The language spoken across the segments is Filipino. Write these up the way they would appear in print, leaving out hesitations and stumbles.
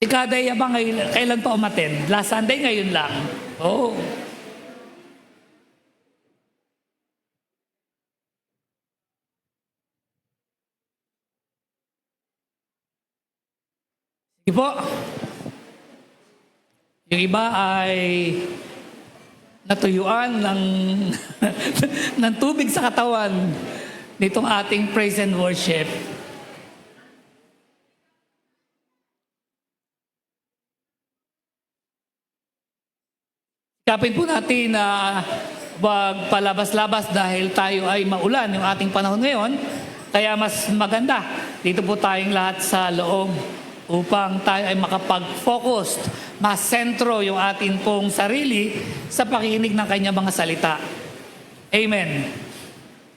Si Kaday ba kailan pa umattend? Last Sunday, ngayon lang. Oh. Sige po. Yung iba ay natuyuan ng, ng tubig sa katawan nitong ating praise and worship. Kapin po natin na wag palabas-labas dahil tayo ay maulan yung ating panahon ngayon. Kaya mas maganda, dito po tayong lahat sa loob upang tayo ay makapag-focus, masentro yung atin pong sarili sa pakikinig ng kanyang mga salita. Amen.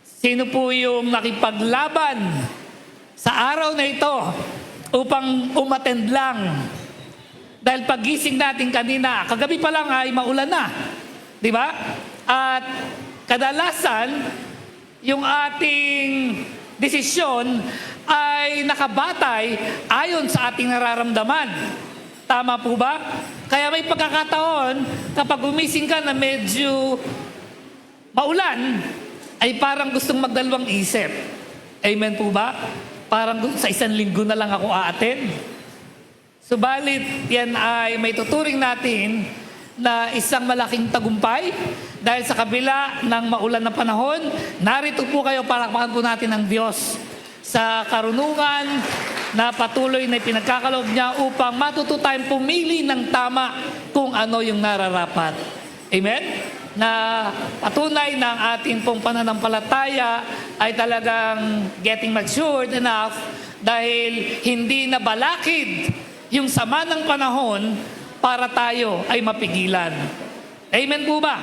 Sino po yung nakipaglaban sa araw na ito upang umattend lang? Dahil pagising natin kanina, kagabi pa lang ay maulan na. Di ba? At kadalasan, yung ating desisyon ay nakabatay ayon sa ating nararamdaman. Tama po ba? Kaya may pagkakataon, kapag gumising ka na medyo maulan, ay parang gustong magdalawang isip. Amen po ba? Parang sa isang linggo na lang ako aattend. Subalit, yan ay may tuturing natin na isang malaking tagumpay dahil sa kabila ng maulan na panahon, narito po kayo, palakpakan po natin ang Diyos sa karunungan na patuloy na pinagkakaloob niya upang matuto tayong pumili ng tama kung ano yung nararapat. Amen? Na patunay ng ating pong pananampalataya ay talagang getting matured enough dahil hindi na balakid yung sama ng panahon para tayo ay mapigilan. Amen po ba?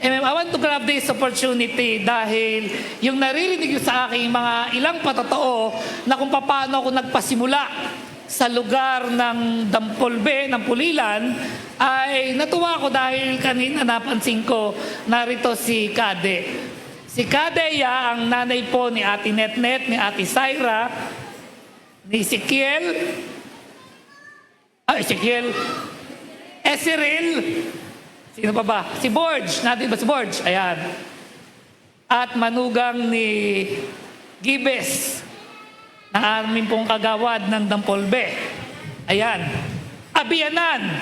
Amen. I want to grab this opportunity dahil yung naririnig sa aking mga ilang patotoo na kung paano ako nagpasimula sa lugar ng Dampolbe, ng Pulilan, ay natuwa ko dahil kanina napansin ko narito si Kade. Si Kade ang nanay po ni Ate Netnet, ni Ate Syra, ni Ezekiel, Esiril, sino pa ba? Si Borge, natin ba si Borge? Ayan. At manugang ni Gibes, na amin pong kagawad ng Dampolbe. Ayan. Abianan.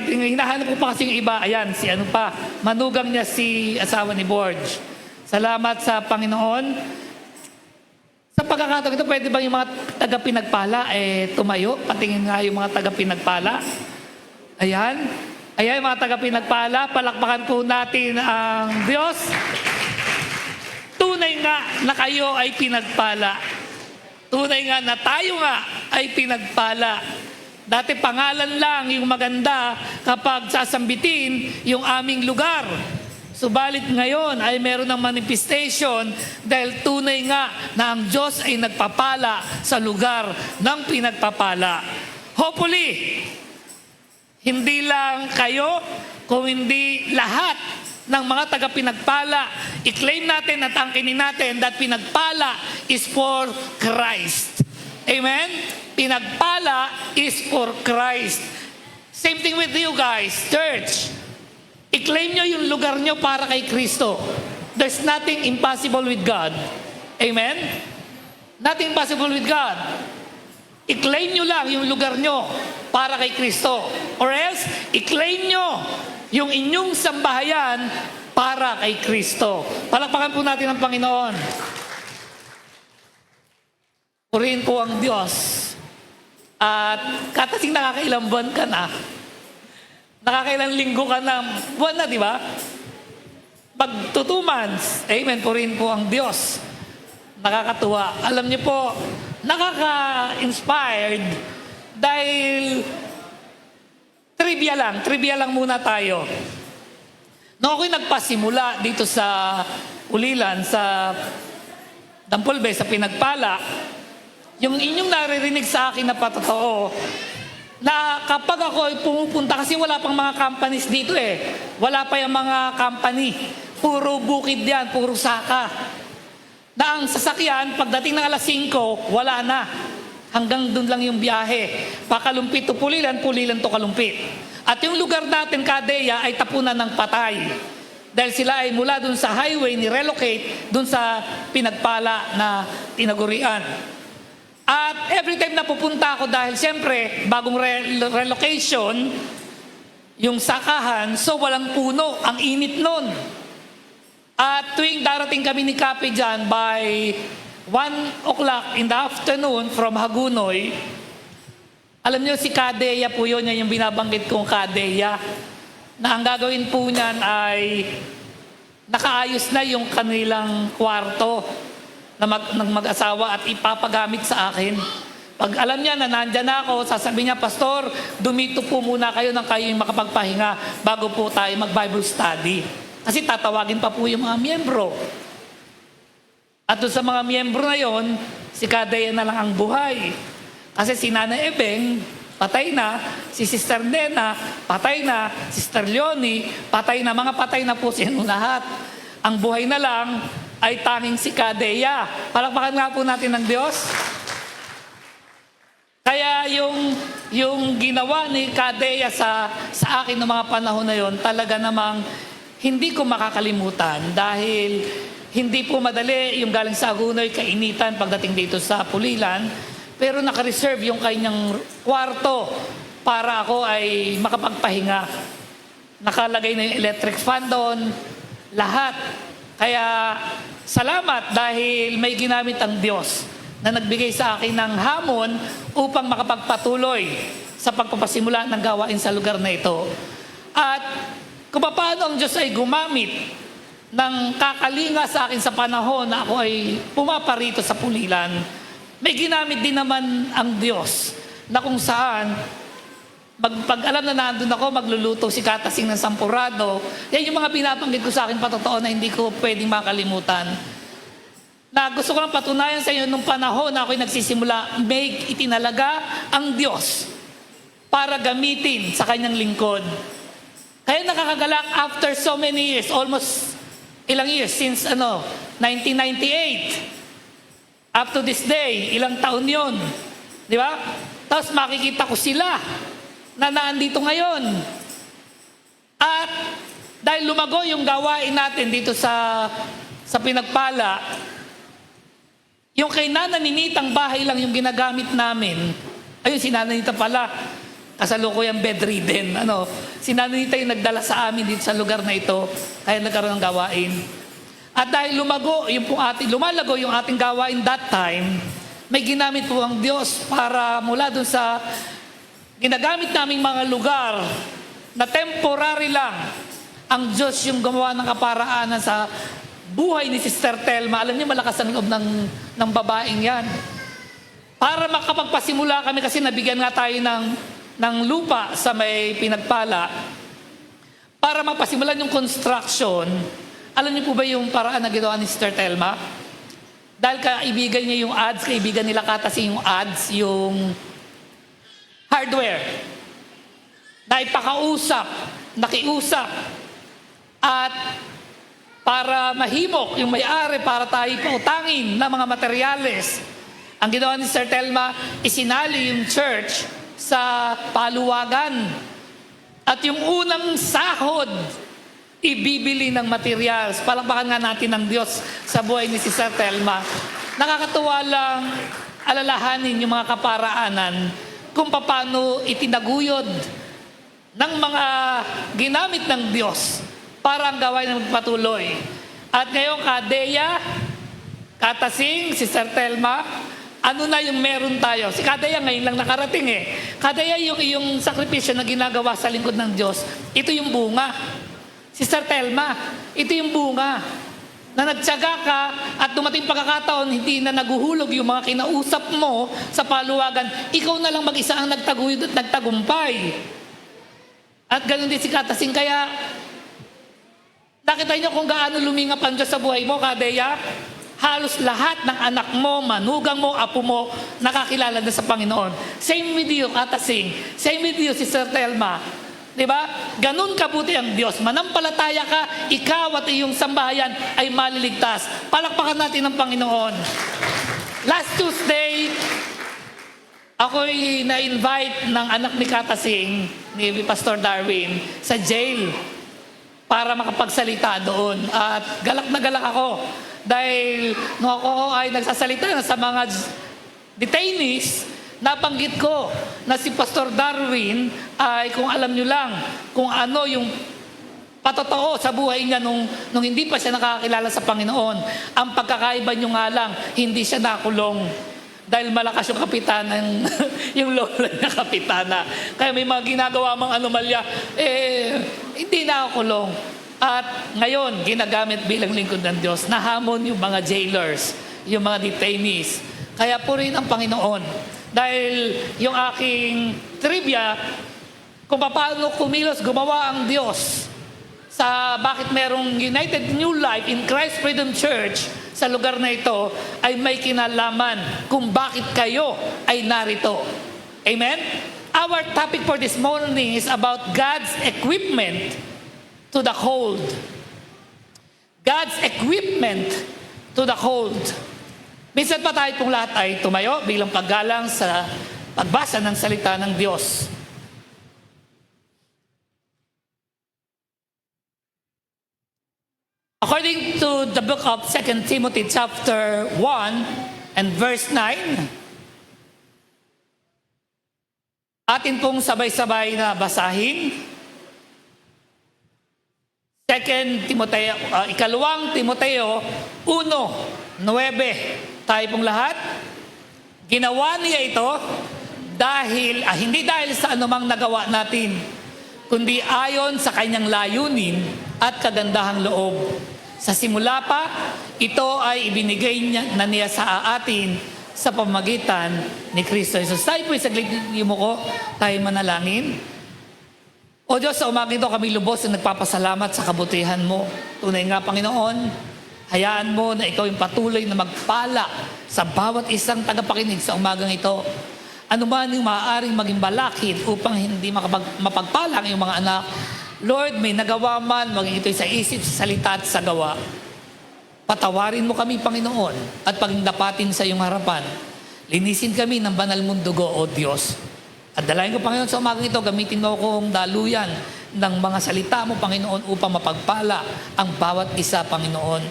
Hinahanap ko pa kasi yung iba. Ayan, si ano pa. Manugang niya si asawa ni Borge. Salamat sa Panginoon. Sa pagkakataon ito, pwede bang yung mga taga-pinagpala tumayo? Patingin nga yung mga taga-pinagpala. Ayan. Ayan, mga taga-pinagpala. Palakpakan po natin ang Diyos. Tunay nga na kayo ay pinagpala. Tunay nga na tayo nga ay pinagpala. Dati pangalan lang yung maganda kapag sasambitin yung aming lugar. Subalit ngayon ay meron ng manifestation dahil tunay nga na ang Diyos ay nagpapala sa lugar ng pinagpapala. Hopefully, hindi lang kayo, kung hindi lahat ng mga taga-pinagpala, i-claim natin at angkinin natin that pinagpala is for Christ. Amen? Pinagpala is for Christ. Same thing with you guys, church. I-claim nyo yung lugar nyo para kay Kristo. There's nothing impossible with God. Amen? Nothing impossible with God. I-claim nyo lang yung lugar nyo para kay Kristo. Or else, i-claim nyo yung inyong sambahayan para kay Kristo. Palakpakan po natin ang Panginoon. Purihin po ang Diyos. At katasing nakakailang buwan ka na, nakakailang linggo ka na, buwan na, di ba? Pag 2 months, amen, purihin po ang Diyos. Nakakatuwa. Alam niyo po, nakaka-inspired dahil trivia lang muna tayo. Nung ako'y nagpasimula dito sa Ulilan, sa Dampolbe, sa Pinagpala, yung inyong naririnig sa akin na patotoo, na kapag ako ay pumupunta, kasi wala pang mga companies dito wala pa yung mga company, puro bukid yan, puro saka, na ang sasakyan, pagdating ng alas 5, wala na. Hanggang doon lang yung biyahe. Pakalumpit to Pulilan, Pulilan to Kalumpit. At yung lugar natin, Kadeya, ay tapunan ng patay. Dahil sila ay mula doon sa highway, ni-relocate doon sa pinagpala na tinagurian. At every time na pupunta ako, dahil siyempre, bagong relocation, yung sakahan, so walang puno, ang init nun. At tuwing darating kami ni Kape dyan, by 1 o'clock in the afternoon from Hagunoy, alam niyo si Kadeya po yun, yan yung binabanggit kong Kadeya, na ang gagawin po niyan ay nakaayos na yung kanilang kwarto ng mag-asawa at ipapagamit sa akin. Pag alam niya na nandyan na ako, sasabihin niya, Pastor, dumito po muna kayo nang kayo yung makapagpahinga bago po tayo mag-Bible study. Kasi tatawagin pa po yung mga miyembro. At doon sa mga miyembro na yon, si Kadeya na lang ang buhay. Kasi si Nanay Ebeng, patay na, si Sister Nena, patay na, Sister Leonie, patay na, mga patay na po silang lahat. Ang buhay na lang ay tanging si Kadeya. Palakpakan nga po natin ng Diyos. Kaya yung ginawa ni Kadeya sa akin ng mga panahon na yon, talaga namang hindi ko makakalimutan dahil hindi po madali yung galing sa Hagunoy, kainitan pagdating dito sa Pulilan, pero naka-reserve yung kanyang kwarto para ako ay makapagpahinga. Nakalagay na yung electric fan doon, lahat. Kaya salamat dahil may ginamit ang Diyos na nagbigay sa akin ng hamon upang makapagpatuloy sa pagpapasimula ng gawain sa lugar na ito. At kung paano ang Diyos ay gumamit ng kakalinga sa akin sa panahon na ako ay pumaparito sa Pulilan, may ginamit din naman ang Diyos na kung saan pag alam na nandun ako, magluluto si Katasing ng sampurado. Yan yung mga binabanggit ko sa akin patotoo na hindi ko pwedeng makalimutan. Na gusto ko lang patunayan sa inyo nung panahon na ako'y nagsisimula, may itinalaga ang Diyos para gamitin sa kanyang lingkod. Kaya nakakagalak after so many years, almost ilang years, since 1998, up to this day, ilang taon yon, di ba? Tapos makikita ko sila na naandito ngayon. At dahil lumago yung gawain natin dito sa Pinagpala, yung kay Nana Ninitang bahay lang yung ginagamit namin. Ayun, si Nana Ninita pala, kasalukuyang bedridden. Si Nana Ninita yung nagdala sa amin dito sa lugar na ito, kaya nagkaroon ng gawain. At dahil lumalago yung ating gawain that time, may ginamit po ang Diyos para mula dun sa ginagamit naming mga lugar na temporary lang, ang Diyos yung gumawa ng kaparaanan sa buhay ni Sister Telma. Alam niyo, malakas ang loob ng babaeng yan. Para makapagpasimula kami, kasi nabigyan nga tayo ng lupa sa may Pinagpala, para mapasimulan yung construction. Alam niyo po ba yung paraan na ginawa ni Sister Telma? Dahil kaibigan niya yung ads, kaibigan nila Katasing yung ads, yung hardware. Nakiusap, at para mahimok yung may-ari, para tayo pautangin ng mga materyales. Ang ginawa ni Sister Telma, isinali yung church sa paluwagan. At yung unang sahod, ibibili ng materials. Palakpakan nga natin ng Diyos sa buhay ni Sister Telma. Nakakatuwa lang alalahanin yung mga kaparaanan kung paano itinaguyod ng mga ginamit ng Diyos para ang gawain ng magpatuloy. At ngayon, Kadeya, Katasing, Sister Telma, ano na yung meron tayo? Si Kadeya ngayon lang nakarating Kadeya, yung sakripisyo na ginagawa sa lingkod ng Diyos, ito yung bunga. Sister Telma, ito yung bunga na nagtiyaga ka at dumating pagkakataon, hindi na naguhulog yung mga kinausap mo sa paluwagan. Ikaw na lang mag-isa ang nagtaguyod at nagtagumpay. At ganun din si Katasing. Kaya, nakita niyo kung gaano lumingap ang Diyos sa buhay mo, Kadeya? Halos lahat ng anak mo, manugang mo, apo mo, nakakilala na sa Panginoon. Same with you, Katasing. Same with you, Sister Telma. Diba? Ganun kabuti ang Diyos. Manampalataya ka, ikaw at iyong sambahayan ay maliligtas. Palakpakan natin ang Panginoon. Last Tuesday, Ako'y na-invite ng anak ni Katasing, ni Pastor Darwin, sa jail para makapagsalita doon. At galak na galak ako dahil nung ako ay nagsasalita sa mga detainees, nabanggit ko na si Pastor Darwin ay, kung alam nyo lang, kung ano yung patotoo sa buhay niya nung hindi pa siya nakakilala sa Panginoon. Ang pagkakaiba nyo nga lang, hindi siya nakulong. Dahil malakas yung kapitana, yung lola niya kapitana. Kaya may mga ginagawa mga anomalya, hindi na ako kulong. At ngayon, ginagamit bilang lingkod ng Diyos. Nahamon yung mga jailers, yung mga detainees. Kaya purihin ang Panginoon. Dahil yung aking trivia, kung paano kumilos, gumawa ang Diyos sa bakit merong United New Life in Christ Freedom Church sa lugar na ito, ay may kinalaman kung bakit kayo ay narito. Amen? Our topic for this morning is about God's equipment to the cold. God's equipment to the cold. Minsan pa tayo pong lahat ay tumayo bilang paggalang sa pagbasa ng salita ng Diyos. According to the book of 2 Timothy chapter 1 and verse 9, atin pong sabay-sabay na basahin. 2 Timoteo, ikalawang Timoteo 1:9. Tayo pong lahat. Ginawa niya ito dahil, hindi dahil sa anumang nagawa natin, kundi ayon sa kanyang layunin at kagandahang loob. Sa simula pa, ito ay ibinigay niya sa atin sa pamamagitan ni Kristo Jesus. Tayo po isaglit mo ko, tayo manalangin. O Diyos, sa umaga ito kami lubos na nagpapasalamat sa kabutihan mo. Tunay nga, Panginoon, hayaan mo na ikaw yung patuloy na magpala sa bawat isang tagapakinig sa umagang ito. Ano man yung maaaring maging balakid upang hindi mapagpala ang iyong mga anak, Lord, may nagawa man, maging ito'y sa isip, sa salita at sa gawa. Patawarin mo kami, Panginoon, at pagdapatin sa iyong harapan. Linisin kami ng banal mong dugo, O Diyos. At dalayan ko, Panginoon, sa umagang ito, gamitin mo akong daluyan ng mga salita mo, Panginoon, upang mapagpala ang bawat isa, Panginoon.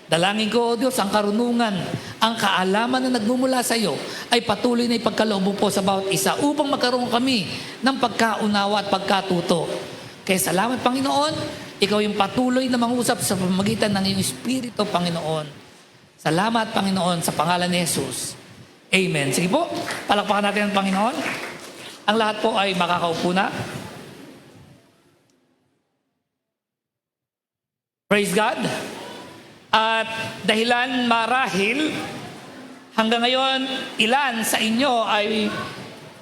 Dalangin ko, O Diyos, ang karunungan, ang kaalaman na nagmumula sa iyo ay patuloy na ipagkaloob mo po sa bawat isa upang magkaroon kami ng pagkaunawa at pagkatuto. Kaya salamat, Panginoon, ikaw yung patuloy na mangusap sa pamamagitan ng iyong Espiritu, Panginoon. Salamat, Panginoon, sa pangalan ni Jesus. Amen. Sige po, palakpakan natin ang Panginoon. Ang lahat po ay makakaupo na. Praise God. At dahilan marahil, hanggang ngayon, ilan sa inyo ay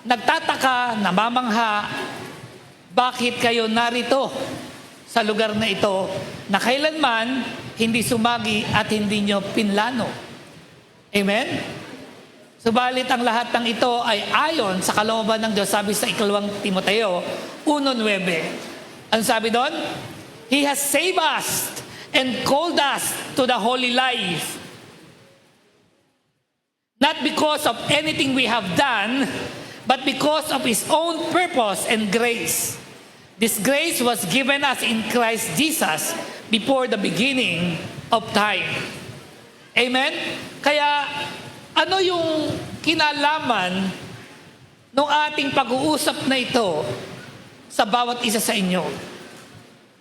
nagtataka, namamangha, bakit kayo narito sa lugar na ito na kailanman hindi sumagi at hindi nyo pinlano. Amen? Subalit ang lahat ng ito ay ayon sa kalooban ng Diyos, sabi sa ikalawang Timoteo 1:9. Ano sabi doon? He has saved us and called us to the holy life. Not because of anything we have done, but because of His own purpose and grace. This grace was given us in Christ Jesus before the beginning of time. Amen? Kaya, ano yung kinalaman ng ating pag-uusap na ito sa bawat isa sa inyo?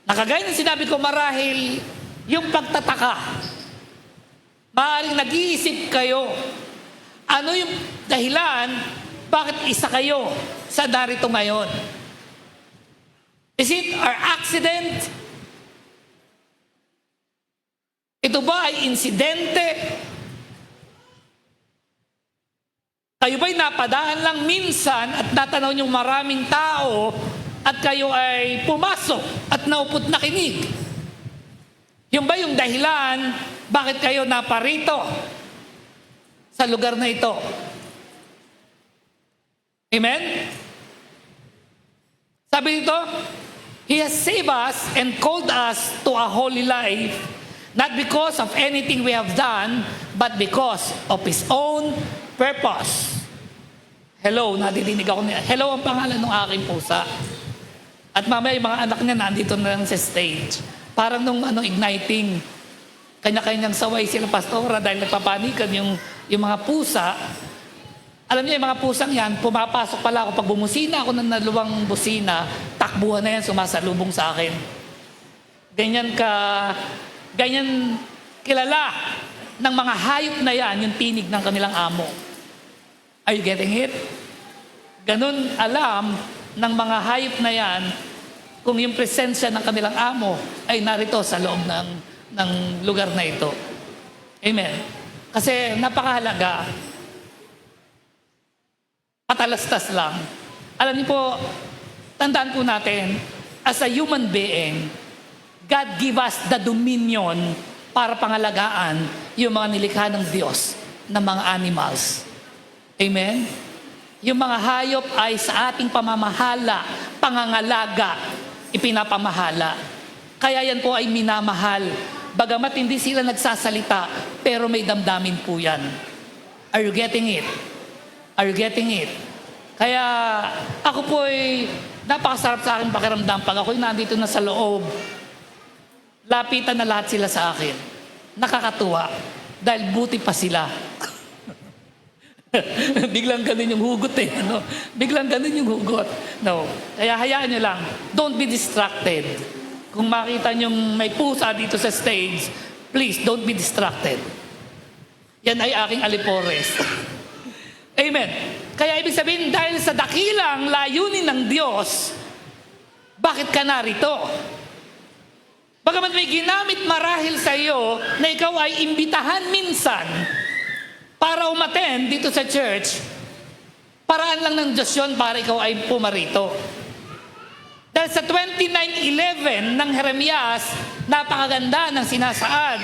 Nakagaya ng sinabi ko, marahil yung pagtataka. Maaaring nag-iisip kayo, ano yung dahilan, bakit isa kayo sa darito ngayon? Is it our accident? Ito ba ay insidente? Kayo ba'y napadaan lang minsan at natanaw niyong maraming tao at kayo ay pumasok at naupot na kinig? Yung ba yung dahilan bakit kayo naparito sa lugar na ito? Amen? Sabi dito, He has saved us and called us to a holy life, not because of anything we have done, but because of His own purpose. Hello, nadidinig ako niya. Hello ang pangalan ng aking pusa. At mamaya yung mga anak niya nandito na lang sa stage. Parang nung igniting, kanya-kanyang saway sila pastora dahil nagpapanikan yung mga pusa. Alam niyo, yung mga pusang yan, pumapasok pala ako. Pag bumusina ako ng naluwang busina, takbuhan na yan, sumasalubong sa akin. Ganyan kilala ng mga hayop na yan, yung tinig ng kanilang amo. Are you getting it? Ganun alam ng mga hayop na yan kung yung presensya ng kanilang amo ay narito sa loob ng lugar na ito. Amen. Kasi napakahalaga. Patalastas lang. Alam niyo po, tandaan po natin, as a human being, God give us the dominion para pangalagaan yung mga nilikha ng Diyos na mga animals. Amen? Yung mga hayop ay sa ating pamamahala, pangangalaga, ipinapamahala. Kaya yan po ay minamahal. Bagamat hindi sila nagsasalita, pero may damdamin po yan. Are you getting it? Are you getting it? Kaya ako po ay napakasarap sa akin pakiramdam pag ako'y nandito na sa loob. Lapitan na lahat sila sa akin. Nakakatuwa. Dahil buti pa sila. Biglang ganun yung hugot eh. No? Biglang ganun yung hugot. No. Kaya hayaan nyo lang. Don't be distracted. Kung makita nyo may pusa dito sa stage, please don't be distracted. Yan ay aking alipores. Amen. Kaya ibig sabihin, dahil sa dakilang layunin ng Diyos, bakit ka narito? Bagamat may ginamit marahil sa iyo na ikaw ay imbitahan minsan para umattend dito sa church, paraan lang ng Diyos yun para ikaw ay pumarito. Dahil sa 29:11 ng Jeremias, napakaganda ng sinasaad.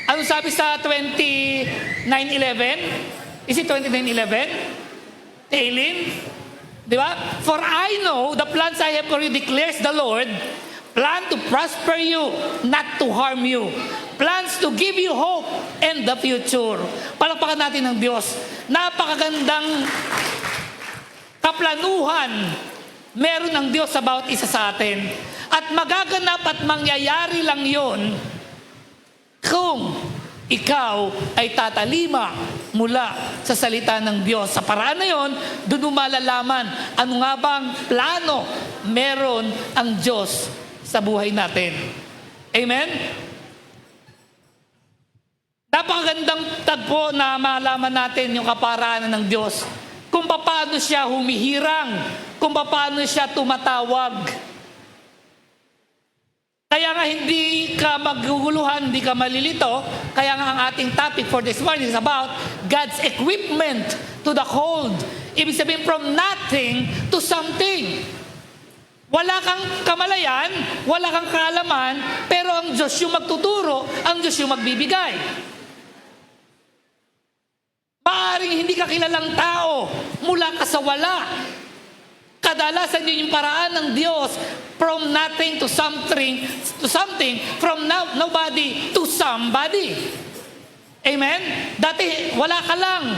Ano sabi sa 29:11? Is it 29:11? Tailin? Di ba? For I know the plans I have for you, declares the Lord, plan to prosper you, not to harm you. Plans to give you hope and the future. Palakpakan natin ng Diyos. Napakagandang kaplanuhan meron ng Diyos sa bawat isa sa atin. At magaganap at mangyayari lang yon kung ikaw ay tatalima mula sa salita ng Diyos. Sa paraan na yon, doon mo malalaman ano nga bang plano meron ang Diyos sa buhay natin. Amen? Napakagandang tagpo na malaman natin yung kaparaanan ng Diyos. Kung paano siya humihirang, kung paano siya tumatawag. Kaya nga hindi ka maguguluhan, hindi ka malilito. Kaya nga ang ating topic for this morning is about God's equipment to the cold. Ibig sabihin from nothing to something. Wala kang kamalayan, wala kang kaalaman, pero ang Diyos yung magtuturo, ang Diyos yung magbibigay. Maaring hindi ka kilalang tao, mula ka sa wala. Kadalasan yun yung paraan ng Diyos from nothing to something, from nobody to somebody. Amen? Dati, wala ka lang.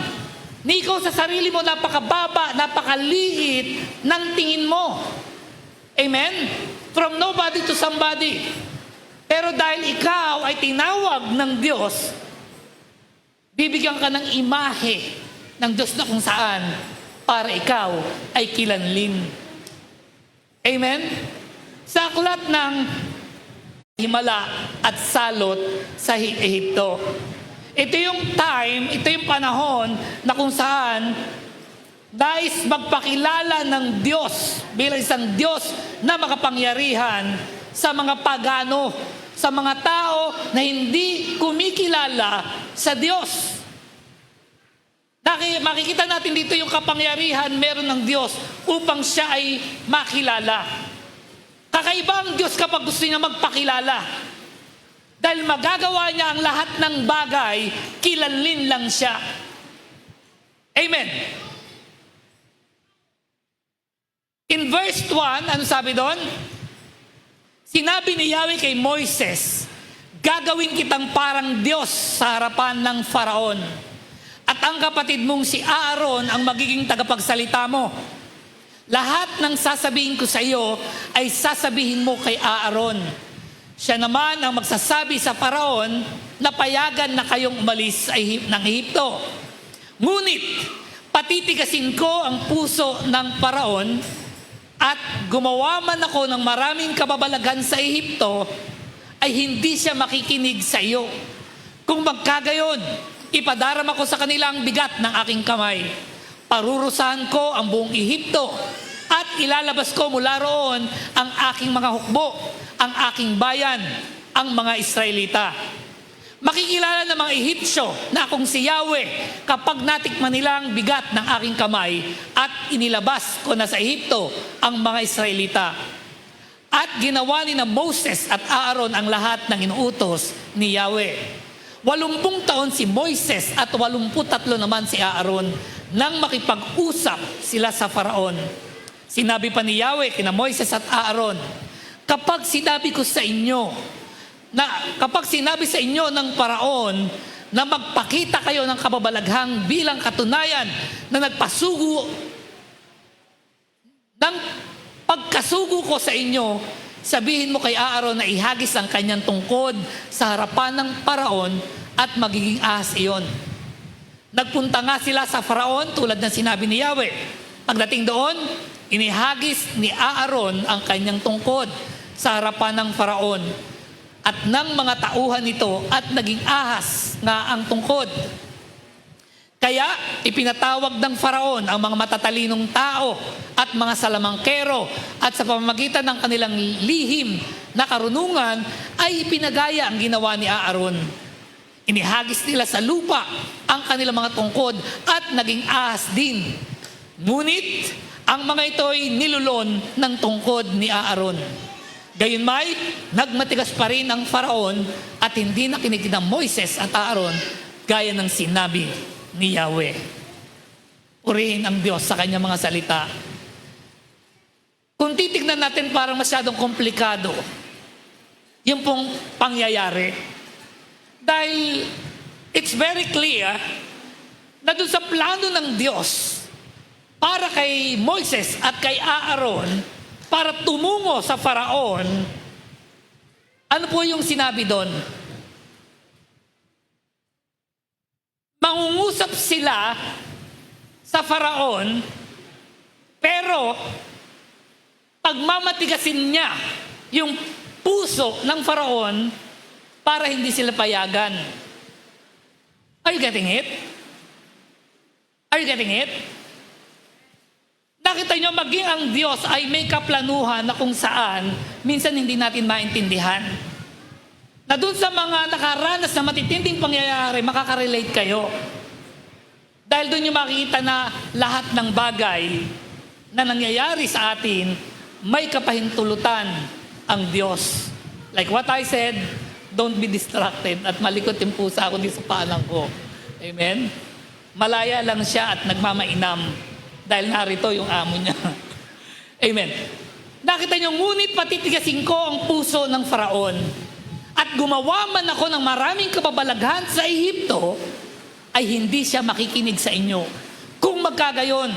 Ni ikaw sa sarili mo, napakababa, napakaliit ng tingin mo. Amen? From nobody to somebody. Pero dahil ikaw ay tinawag ng Diyos, bibigyan ka ng imahe ng Diyos na kung saan para ikaw ay kilanlin. Amen? Sa aklat ng Himala at Salot sa Ehipto. Ito yung time, ito yung panahon na kung saan nais magpakilala ng Diyos bilang isang Diyos na makapangyarihan sa mga pagano, sa mga tao na hindi kumikilala sa Diyos. Makikita natin dito yung kapangyarihan meron ng Diyos upang siya ay makilala. Kakaiba ang Diyos kapag gusto niya magpakilala. Dahil magagawa niya ang lahat ng bagay, kilalin lang siya. Amen. In verse 1, ano sabi doon? Sinabi ni Yahweh kay Moises, gagawin kitang parang Diyos sa harapan ng Faraon. At At ang kapatid mong si Aaron ang magiging tagapagsalita mo. Lahat ng sasabihin ko sa iyo ay sasabihin mo kay Aaron. Siya naman ang magsasabi sa Faraon na payagan na kayong umalis ng Ehipto. Ngunit patitigasin ko ang puso ng Faraon at gumawa man ako ng maraming kababalaghan sa Ehipto, ay hindi siya makikinig sa iyo. Kung magkagayon, ipadarama ko sa kanilang bigat ng aking kamay. Parurusahan ko ang buong Ehipto at ilalabas ko mula roon ang aking mga hukbo, ang aking bayan, ang mga Israelita. Makikilala ng mga Ehipsyo na akong si Yahweh kapag natikman nila ang bigat ng aking kamay at inilabas ko na sa Ehipto ang mga Israelita. At ginawa ni na Moses at Aaron ang lahat ng inuutos ni Yahweh. 80 taon si Moises at 83 naman si Aaron nang makipag-usap sila sa Faraon. Sinabi pa ni Yahweh kina Moises at Aaron, kapag sinabi sa inyo ng Faraon na magpakita kayo ng kababalaghang bilang katunayan na nagpasugo ng pagkasugo ko sa inyo, sabihin mo kay Aaron na ihagis ang kanyang tungkod sa harapan ng Faraon at magiging ahas iyon. Nagpunta nga sila sa Faraon tulad ng sinabi ni Yahweh. Pagdating doon, inihagis ni Aaron ang kanyang tungkod sa harapan ng Faraon at ng mga tauhan nito at naging ahas nga ang tungkod. Kaya ipinatawag ng Faraon ang mga matatalinong tao at mga salamangkero at sa pamamagitan ng kanilang lihim na karunungan ay ipinagaya ang ginawa ni Aaron. Inihagis nila sa lupa ang kanilang mga tungkod at naging ahas din. Ngunit ang mga ito ay nilulon ng tungkod ni Aaron. Gayunmay, nagmatigas pa rin ang Faraon at hindi nakinig ng Moises at Aaron gaya ng sinabi ni Yahweh. Purihin ang Diyos sa kanyang mga salita. Kung titignan natin parang masyadong komplikado yung pong pangyayari, dahil it's very clear na doon sa plano ng Diyos para kay Moises at kay Aaron para tumungo sa Faraon, ano po yung sinabi doon? Mangungusap sila sa Faraon, pero pagmamatigasin niya yung puso ng Faraon para hindi sila payagan. Are you getting it? Are you getting it? Nakita nyo, maging ang Diyos ay may kaplanuhan na kung saan minsan hindi natin maintindihan. Na doon sa mga nakaranas na matitinding pangyayari, makaka-relate kayo. Dahil doon yung makikita na lahat ng bagay na nangyayari sa atin, may kapahintulutan ang Diyos. Like what I said, don't be distracted at malikot yung pusa ako dito sa paanan ko. Amen? Malaya lang siya at nagmamainam dahil narito yung amo niya. Amen. Nakita niyo, ngunit patitigasin ko ang puso ng Faraon at gumawa man ako ng maraming kababalaghan sa Ehipto, ay hindi siya makikinig sa inyo. Kung magkagayon,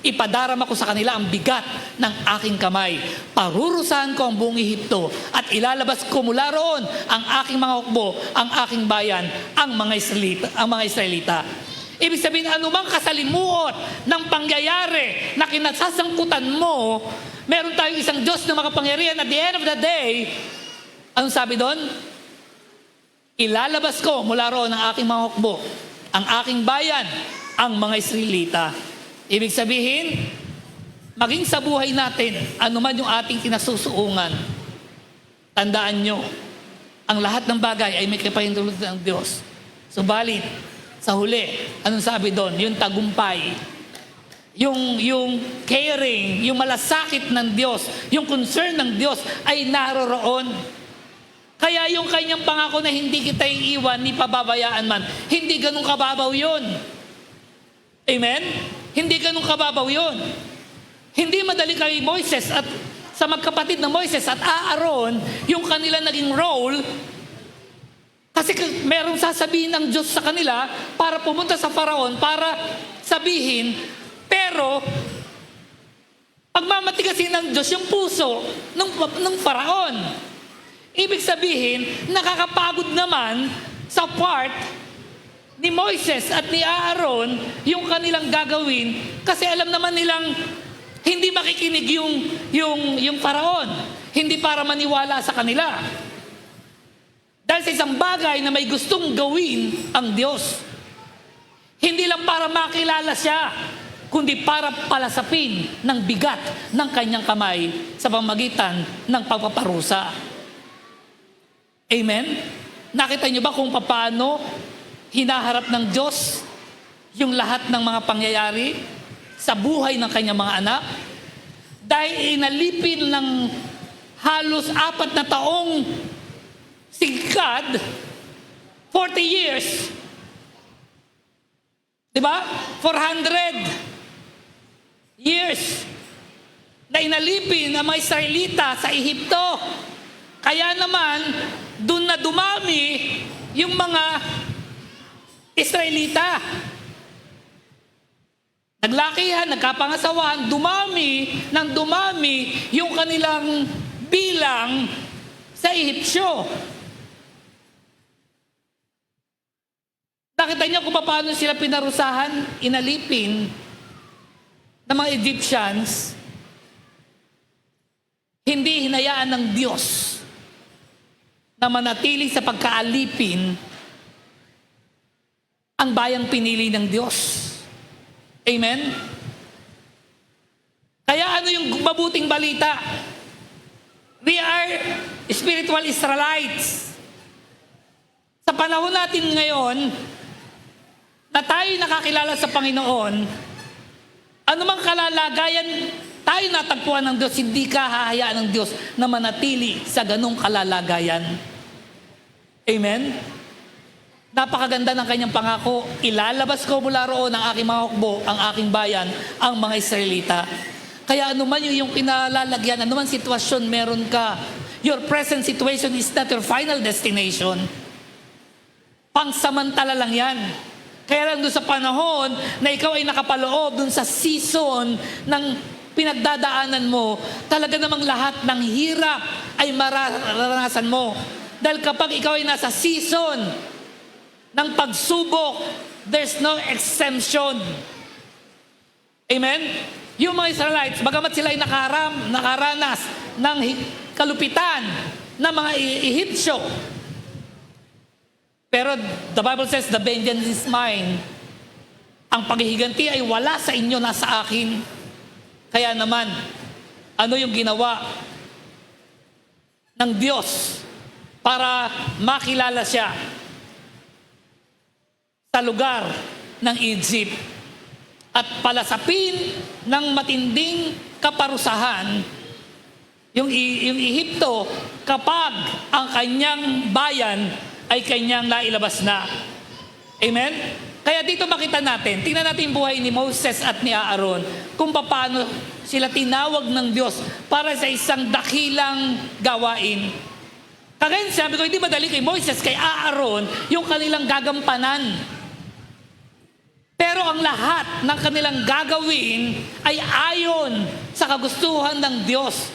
ipadarama ko sa kanila ang bigat ng aking kamay. Parurusahan ko ang buong Ehipto at ilalabas ko mula roon ang aking mga hukbo, ang aking bayan, ang mga Israelita. Ibig sabihin, anumang kasalimuot ng pangyayari na kinasasangkutan mo, meron tayong isang Diyos na makapangyarihan. At the end of the day, anong sabi doon? Ilalabas ko mula roon ang aking mga hukbo, ang aking bayan, ang mga Israelita. Ibig sabihin, maging sa buhay natin, anuman yung ating kinasusuungan, tandaan nyo, ang lahat ng bagay ay may kapahintulutan ng Diyos. Subalit, sa huli, anong sabi doon? Yung tagumpay, yung caring, yung malasakit ng Diyos, yung concern ng Diyos ay naroroon. Kaya yung kanyang pangako na hindi kita iiwan ni pababayaan man, hindi ganun kababaw yun. Amen? Hindi ganun kababaw yun. Hindi madali kay Moises at sa magkapatid na Moises at Aaron, yung kanila naging role, Kasi merong sasabihin ng Diyos sa kanila para pumunta sa Faraon, para sabihin, pero pagmamatigasin ng Diyos yung puso ng Faraon. Ibig sabihin, nakakapagod naman sa part ni Moises at ni Aaron yung kanilang gagawin kasi alam naman nilang hindi makikinig yung Faraon. Hindi para maniwala sa kanila. Dahil sa isang bagay na may gustong gawin ang Diyos. Hindi lang para makilala siya, kundi para palasapin ng bigat ng kanyang kamay sa pamagitan ng pagpaparusa. Amen? Nakita niyo ba kung paano hinaharap ng Diyos yung lahat ng mga pangyayari sa buhay ng kanyang mga anak? Dahil inalipin ng halos 4 na taong sigkad, 40 years. Diba? 400 years na inalipin ang mga Israelita sa Ehipto. Kaya naman, dun na dumami yung mga Israelita. Naglakihan, nagkapangasawahan, dumami yung kanilang bilang sa Ehipsyo. Nakita niyo kung paano sila pinarusahan, inalipin ng mga Egyptians. Hindi hinayaan ng Diyos na manatili sa pagkaalipin ang bayang pinili ng Diyos. Amen? Kaya ano yung mabuting balita? We are spiritual Israelites. Sa panahon natin ngayon, na tayo nakakilala sa Panginoon, anumang kalalagayan tayo natagpuan ng Diyos, hindi ka hahayaan ng Diyos na manatili sa ganong kalalagayan. Amen? Napakaganda ng kanyang pangako, ilalabas ko mula roon ang aking mga hukbo, ang aking bayan, ang mga Israelita. Kaya anuman yung kinalalagyan, anuman sitwasyon meron ka, your present situation is not your final destination. Pangsamantala lang yan. Kaya lang doon sa panahon na ikaw ay nakapaloob doon sa season ng pinagdadaanan mo, talaga namang lahat ng hirap ay mararanasan mo. Dahil kapag ikaw ay nasa season ng pagsubok, there's no exemption. Amen? Yung mga Israelites, bagamat sila ay nakaranas ng kalupitan ng mga Ehipsyo, pero the Bible says, the vengeance is mine. Ang paghihiganti ay wala sa inyo, nasa akin. Kaya naman, ano yung ginawa ng Diyos para makilala siya sa lugar ng Egypt at palasapin ng matinding kaparusahan yung Ehipto kapag ang kanyang bayan ay kanyang nailabas na. Amen? Kaya dito makita natin, tingnan natin yung buhay ni Moses at ni Aaron, kung paano sila tinawag ng Diyos para sa isang dakilang gawain. Kagaya sabi ko, hindi madali kay Moses, kay Aaron, yung kanilang gagampanan. Pero ang lahat ng kanilang gagawin ay ayon sa kagustuhan ng Diyos.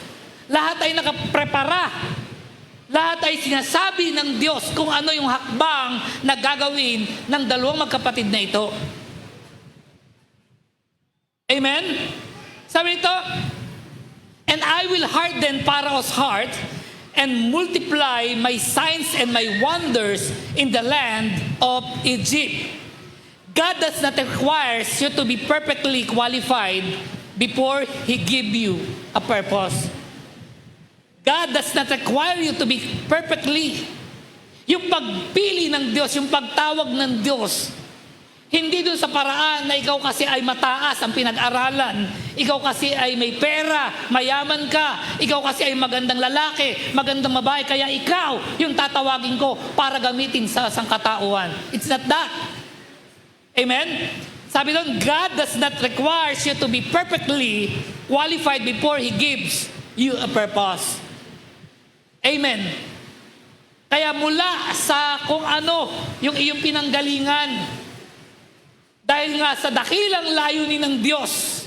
Lahat ay nakaprepara. Lahat ay sinasabi ng Diyos kung ano yung hakbang na gagawin ng dalawang magkapatid na ito. Amen? Sabi nito, and I will harden Pharaoh's heart and multiply my signs and my wonders in the land of Egypt. God does not require you to be perfectly qualified before He give you a purpose. God does not require you to be perfectly. Yung pagpili ng Diyos, yung pagtawag ng Diyos, hindi doon sa paraan na ikaw kasi ay mataas ang pinag-aralan, ikaw kasi ay may pera, mayaman ka, ikaw kasi ay magandang lalaki, magandang babae, kaya ikaw yung tatawagin ko para gamitin sa sangkatauhan. It's not that. Amen? Sabi doon, God does not require you to be perfectly qualified before He gives you a purpose. Amen. Kaya mula sa kung ano yung iyong pinanggalingan, dahil nga sa dakilang layunin ng Diyos,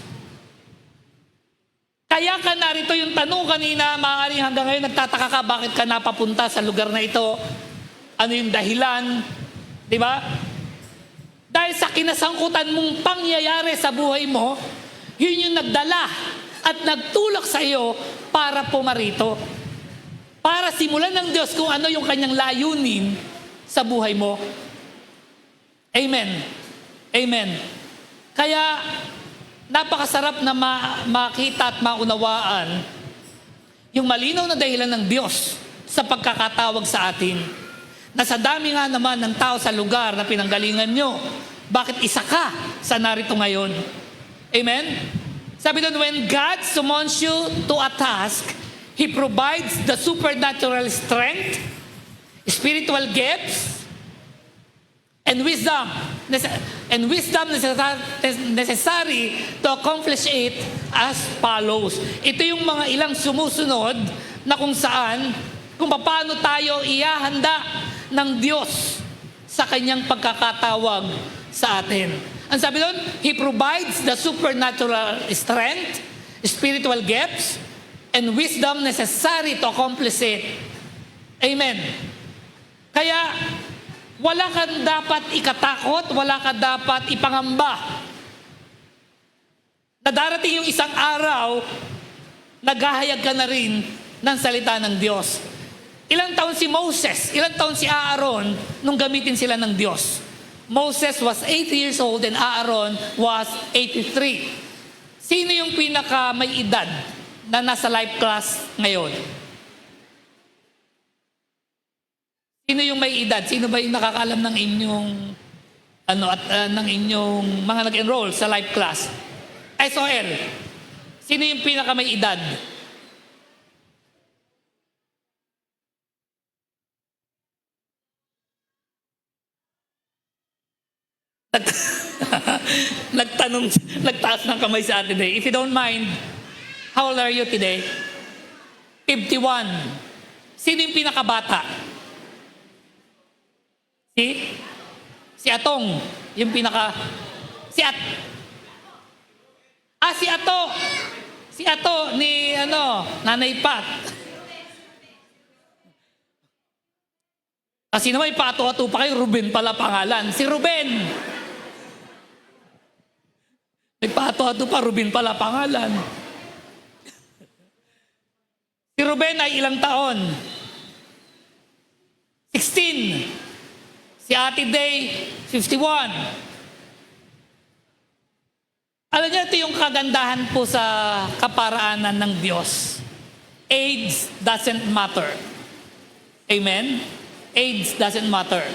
kaya ka narito. Yung tanong kanina, maaaring hanggang ngayon nagtataka ka, bakit ka napapunta sa lugar na ito? Ano yung dahilan? Di ba? Dahil sa kinasangkutan mong pangyayari sa buhay mo, yun yung nagdala at nagtulak sa iyo para pumarito. Para simulan ng Diyos kung ano yung kanyang layunin sa buhay mo. Amen. Amen. Kaya, napakasarap na makita at maunawaan yung malinaw na dahilan ng Diyos sa pagkakatawag sa atin. Na sa dami nga naman ng tao sa lugar na pinanggalingan nyo, bakit isa ka sa narito ngayon? Amen? Sabi doon, when God summons you to a task, He provides the supernatural strength, spiritual gifts, and wisdom necessary to accomplish it as follows. Ito yung mga ilang sumusunod na kung saan, kung paano tayo ihahanda ng Diyos sa kanyang pagkakatawag sa atin. Ang sabi doon, He provides the supernatural strength, spiritual gifts, and wisdom necessary to accomplish it. Amen. Kaya, wala kang dapat ikatakot, wala kang dapat ipangamba. Na darating yung isang araw, naghahayag ka na rin ng salita ng Diyos. Ilang taon si Moses, ilang taon si Aaron nung gamitin sila ng Diyos? Moses was 80 years old and Aaron was 83. Sino yung pinaka may edad na nasa life class ngayon? Sino yung may edad? Sino ba yung nakakaalam ng inyong ng inyong mga nag-enroll sa life class? SOL. Sino yung pinaka may edad? Nagtaas ng kamay sa atin today. If you don't mind, how old are you today? 51. Sino yung pinakabata? Si Atong, yung pinaka, si Ato. Si Ato ni, Nanay Pat. Kasi naman, pato-ato pa kayo, Ruben pala pangalan. Si Ruben. May pato-ato pa, Ruben pala pangalan. Si Ruben ay ilang taon? 16. Si Ate Day, 51. Alam niyo, ito yung kagandahan po sa kaparaanan ng Diyos. Age doesn't matter. Amen? Age doesn't matter.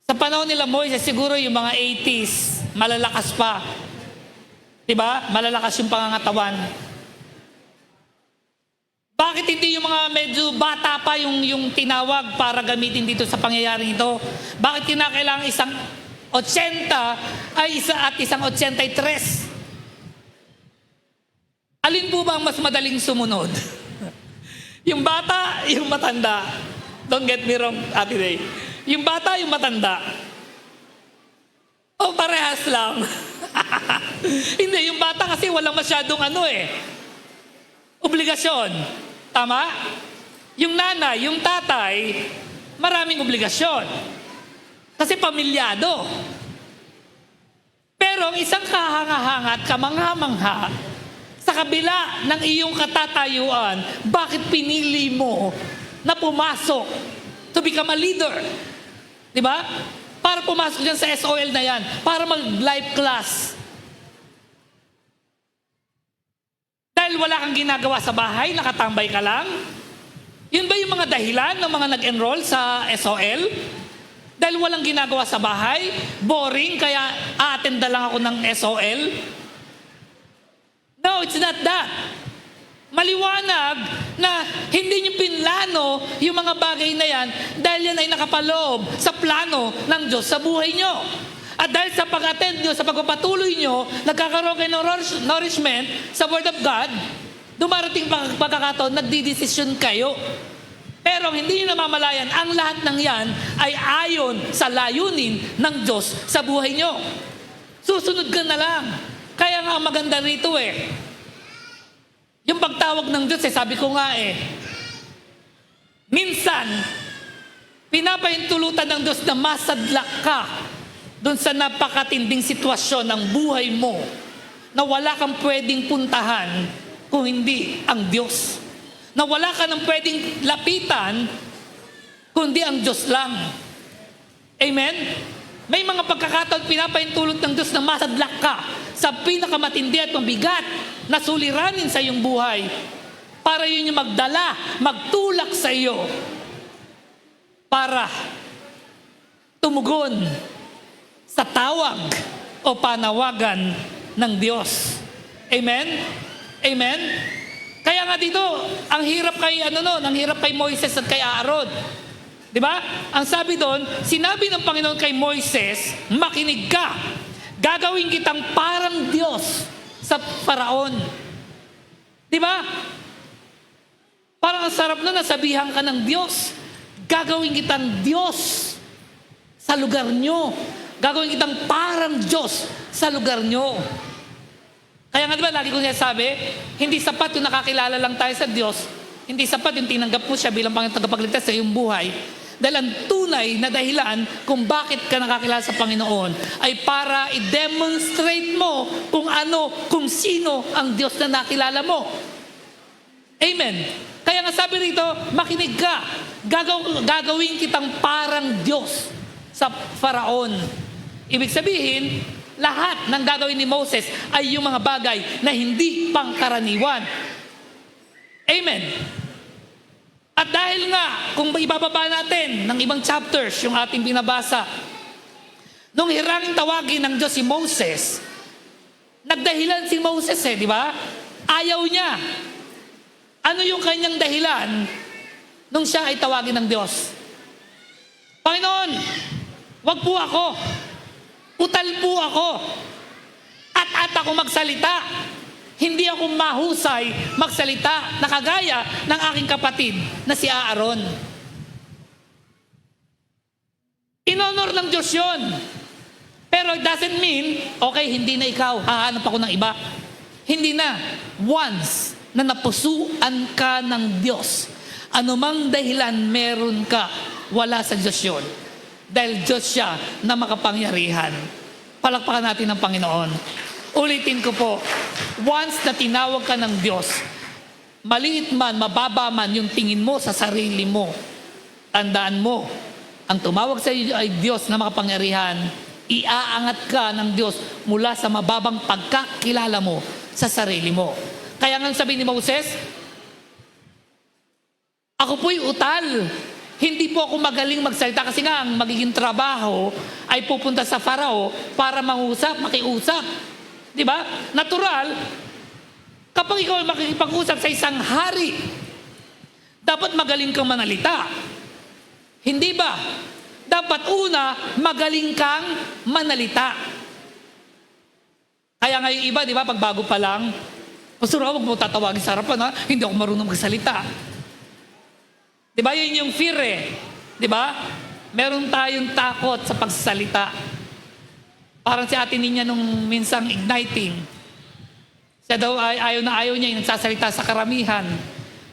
Sa panahon nila Moises, siguro yung mga 80s, malalakas pa. Diba? Malalakas yung pangangatawan. Bakit hindi yung mga medyo bata pa yung tinawag para gamitin dito sa pangyayaring ito? Bakit kinakailangan isang 80 at isang 83? Alin po ba ang mas madaling sumunod? Yung bata, yung matanda. Don't get me wrong, Ate Day. Yung bata, yung matanda. O parehas lang. Hindi, yung bata kasi walang masyadong obligasyon. Tama? Yung nanay, yung tatay, maraming obligasyon. Kasi pamilyado. Pero ang isang kahanga-hanga at kamangha-mangha, sa kabila ng iyong katatayuan, bakit pinili mo na pumasok to become a leader? Diba? Para pumasok dyan sa SOL na yan, para mag-life class. Dahil wala kang ginagawa sa bahay, nakatambay ka lang? Yun ba yung mga dahilan ng mga nag-enroll sa SOL? Dahil walang ginagawa sa bahay, boring, kaya a-attenda lang ako ng SOL? No, it's not that. Maliwanag na hindi niyo pinlano yung mga bagay na yan dahil yan ay nakapaloob sa plano ng Diyos sa buhay nyo. At dahil sa pag-attend nyo, sa pagpapatuloy nyo, nagkakaroon kayo ng nourishment sa Word of God, dumarating pagkakataon, nagdidesisyon kayo. Pero hindi nyo namamalayan, ang lahat ng yan ay ayon sa layunin ng Diyos sa buhay nyo. Susunod ka na lang. Kaya nga maganda rito yung pagtawag ng Diyos sabi ko nga minsan, pinapahintulutan ng Diyos na masadlak ka doon sa napakatinding sitwasyon ng buhay mo na wala kang pwedeng puntahan kung hindi ang Diyos. Na wala ka nang pwedeng lapitan kundi ang Diyos lang. Amen? May mga pagkakataon pinapahintulot ng Diyos na masadlak ka sa pinakamatindi at mabigat na suliranin sa iyong buhay para yun yung magdala, magtulak sa iyo para tumugon sa tawag o panawagan ng Diyos. Amen? Amen? Kaya nga dito, ang hirap kay Moises at kay Aaron. 'Di ba? Ang sabi doon, sinabi ng Panginoon kay Moises, makinig ka. Gagawin kitang parang Diyos sa Faraon. 'Di ba? Parang ang sarap na nasabihan ka ng Diyos. Gagawin kitang Diyos sa lugar nyo. Gagawin kitang parang Diyos sa lugar nyo. Kaya nga diba, lagi ko sinasabi, hindi sapat yung nakakilala lang tayo sa Diyos. Hindi sapat yung tinanggap mo siya bilang Panginoon tagapagligtas sa iyong buhay. Dahil ang tunay na dahilan kung bakit ka nakakilala sa Panginoon ay para i-demonstrate mo kung sino ang Diyos na nakilala mo. Amen. Kaya nga sabi rito, makinig ka. Gagawin kitang parang Diyos sa Faraon. Ibig sabihin, lahat ng gagawin ni Moses ay yung mga bagay na hindi pangkaraniwan. Amen. At dahil nga, kung ibababa natin ng ibang chapters yung ating binabasa, nung hirangin tawagin ng Diyos si Moses, nagdahilan si Moses di ba? Ayaw niya. Ano yung kanyang dahilan nung siya ay tawagin ng Diyos? Panginoon, wag po ako. Utal po ako. At ako magsalita. Hindi ako mahusay magsalita na kagaya ng aking kapatid na si Aaron. In-honor ng Diyos yun. Pero it doesn't mean, okay, hindi na ikaw, hahanap ako ng iba. Hindi na. Once na napusuan ka ng Diyos, anumang dahilan meron ka, wala sa Diyos yun. Dahil Diyos siya na makapangyarihan. Palakpakan natin ng Panginoon. Ulitin ko po, once na tinawag ka ng Diyos, maliit man, mababa man yung tingin mo sa sarili mo, tandaan mo, ang tumawag sa iyo ay Diyos na makapangyarihan, iaangat ka ng Diyos mula sa mababang pagkakilala mo sa sarili mo. Kaya nga sabi ni Moses, ako po'y utal. Hindi po ako magaling magsalita kasi nga ang magiging trabaho ay pupunta sa Farao para mangusap, makiusap. Di ba? Natural, kapag ikaw ay makikipag-usap sa isang hari, dapat magaling kang manalita. Hindi ba? Dapat una, magaling kang manalita. Kaya nga yung iba, di ba, pag bago pa lang, Pastor, huwag mo tatawagin sa harapan, hindi ako marunong magsalita. Di ba yun yung fear Di ba? Meron tayong takot sa pagsasalita. Parang si Ate Ninya nung minsang igniting. Siya daw ayaw niya yung nagsasalita sa karamihan.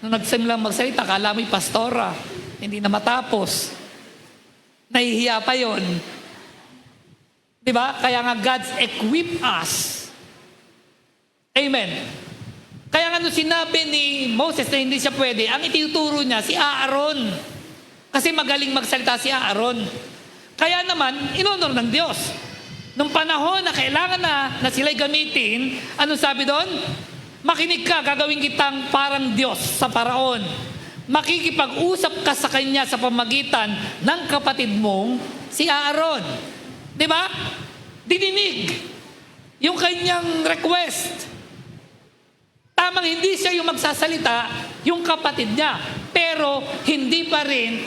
Nung nagsimulang magsalita, kala mo'y pastora. Hindi na matapos. Nahihiya pa yon. Di ba? Kaya nga God's equip us. Amen. Kaya nga nung sinabi ni Moses na hindi siya pwede, ang ituturo niya si Aaron. Kasi magaling magsalita si Aaron. Kaya naman, inonor ng Diyos. Nung panahon na kailangan na sila'y gamitin, ano sabi doon? Makinig ka, gagawin kitang parang Diyos sa Faraon. Makikipag-usap ka sa kanya sa pamagitan ng kapatid mong si Aaron. Di ba? Dininig yung kanyang request. Tamang hindi siya yung magsasalita, yung kapatid niya. Pero hindi pa rin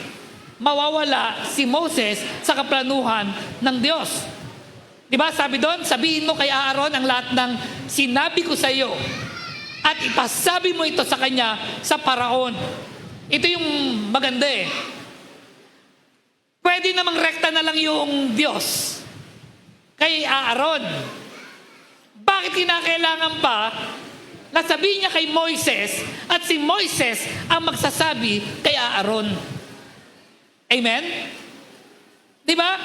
mawawala si Moses sa kaplanuhan ng Diyos. Di ba? Sabi doon, sabihin mo kay Aaron ang lahat ng sinabi ko sa iyo at ipasabi mo ito sa kanya sa Paraon. Ito yung maganda eh. Pwede namang rekta na lang yung Diyos kay Aaron. Bakit kinakailangan pa na sabihin niya kay Moises at si Moises ang magsasabi kay Aaron? Amen? Di ba?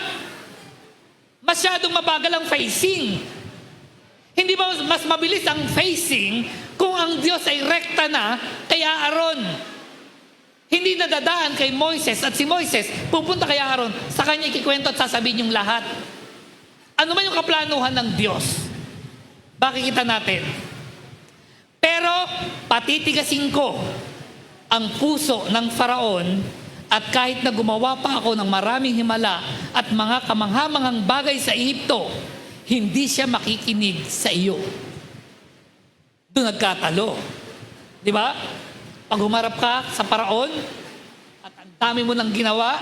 Masyadong mabagal ang facing. Hindi ba mas mabilis ang facing kung ang Diyos ay rekta na kay Aaron? Hindi nadadaan kay Moises at si Moises pupunta kay Aaron, sa kanya ikikwento at sasabihin yung lahat. Ano man yung kaplanuhan ng Diyos, makikita natin. Pero patitigasin ko ang puso ng Faraon, at kahit na gumawa pa ako ng maraming himala at mga kamanghamanghang bagay sa Ehipto, hindi siya makikinig sa iyo. Doon nagkatalo. Di ba? Pag humarap ka sa Faraon at ang dami mo nang ginawa,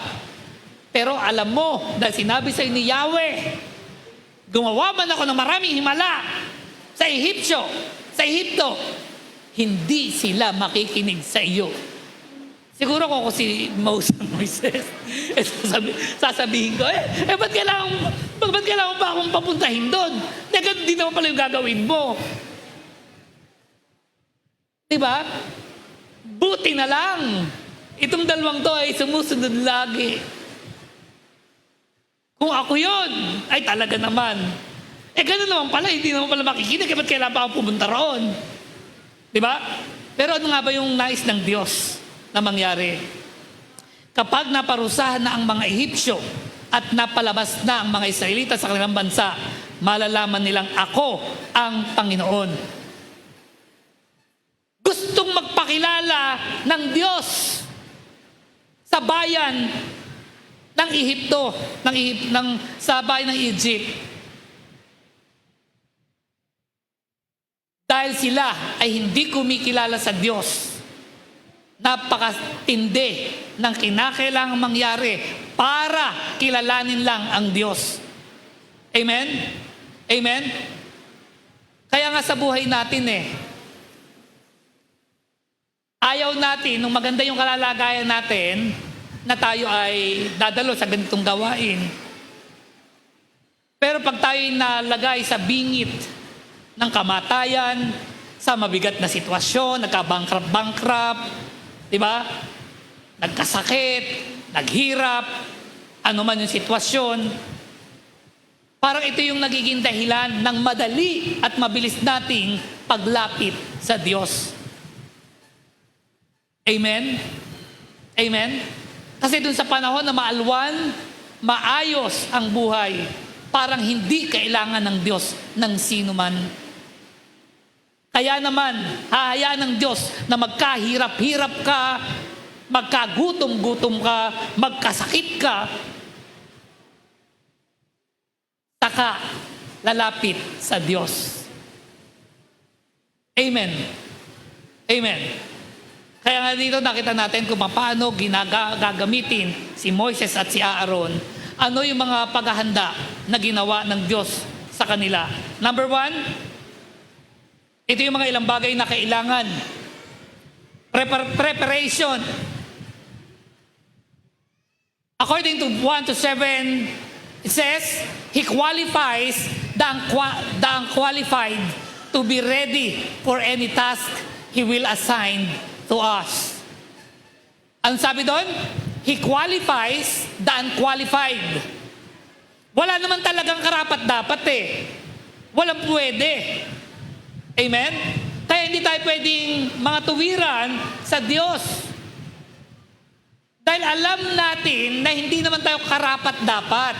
pero alam mo, dahil sinabi sa ni Yahweh, gumawa man ako ng maraming himala sa Ehipto, hindi sila makikinig sa iyo. Siguro kung ako si Moises, sasabihin ko, ba't kailangan pa akong papuntahin doon? Ganun din naman pala yung gagawin mo. Diba? Buti na lang. Itong dalawang to ay sumusunod lagi. Kung ako yun, ay talaga naman. Ganun naman pala, hindi naman pala makikinig, ba't kailangan pa akong pumunta roon? Diba? Pero ano nga ba yung nais ng Diyos na mangyari? Kapag naparusahan na ang mga Ehipsyo at napalabas na ang mga Israelita sa kanilang bansa, malalaman nilang ako ang Panginoon. Gustong magpakilala ng Diyos sa bayan ng Ehipto, sa bayan ng Egypt. Dahil sila ay hindi kumikilala sa Diyos, napakatindi ng kinakailangang mangyari para kilalanin lang ang Diyos. Amen? Amen? Kaya nga sa buhay natin ayaw natin, nung maganda yung kalalagayan natin, na tayo ay dadalo sa ganitong gawain. Pero pag tayo nalagay sa bingit ng kamatayan, sa mabigat na sitwasyon, nagka-bankrupt, di ba? Nagkasakit, naghirap, ano man yung sitwasyon, parang ito yung nagiging dahilan ng madali at mabilis nating paglapit sa Diyos. Amen? Amen? Kasi dun sa panahon na maalwan, maayos ang buhay, parang hindi kailangan ng Diyos ng sino man. Kaya naman, hahayaan ng Diyos na magkahirap-hirap ka, magkagutom-gutom ka, magkasakit ka, saka lalapit sa Diyos. Amen. Amen. Kaya nga dito nakita natin kung paano gagamitin si Moises at si Aaron. Ano yung mga paghahanda na ginawa ng Diyos sa kanila. Number 1, ito yung mga ilang bagay na kailangan. Preparation. According to 1-7, it says, He qualifies the unqualified to be ready for any task He will assign to us. Ang sabi doon? He qualifies the unqualified. Wala naman talagang karapat-dapat Walang pwede. Amen? Kaya hindi tayo pwedeng mga tuwiran sa Diyos. Dahil alam natin na hindi naman tayo karapat-dapat.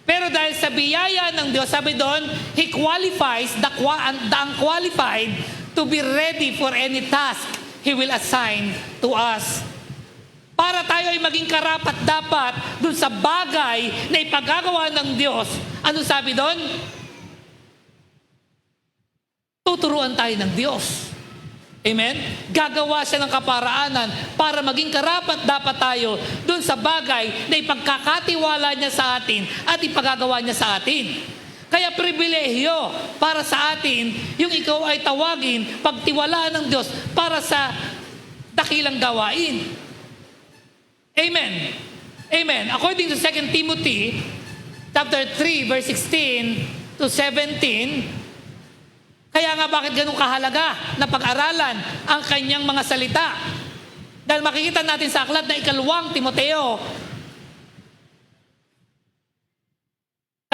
Pero dahil sa biyaya ng Diyos, sabi doon, He qualifies the unqualified to be ready for any task He will assign to us. Para tayo ay maging karapat-dapat dun sa bagay na ipagagawa ng Diyos. Ano sabi doon? Tuturuan tayo ng Diyos. Amen? Gagawa siya ng kaparaanan para maging karapat-dapat tayo dun sa bagay na ipagkakatiwala niya sa atin at ipagagawa niya sa atin. Kaya pribilehyo para sa atin yung ikaw ay tawagin, pagtiwalaan ng Diyos para sa dakilang gawain. Amen. Amen. According to 2 Timothy chapter 3 verse 16 to 17, kaya nga bakit ganun kahalaga na pag-aralan ang kanyang mga salita? Dahil makikita natin sa aklat na ikalawang Timoteo,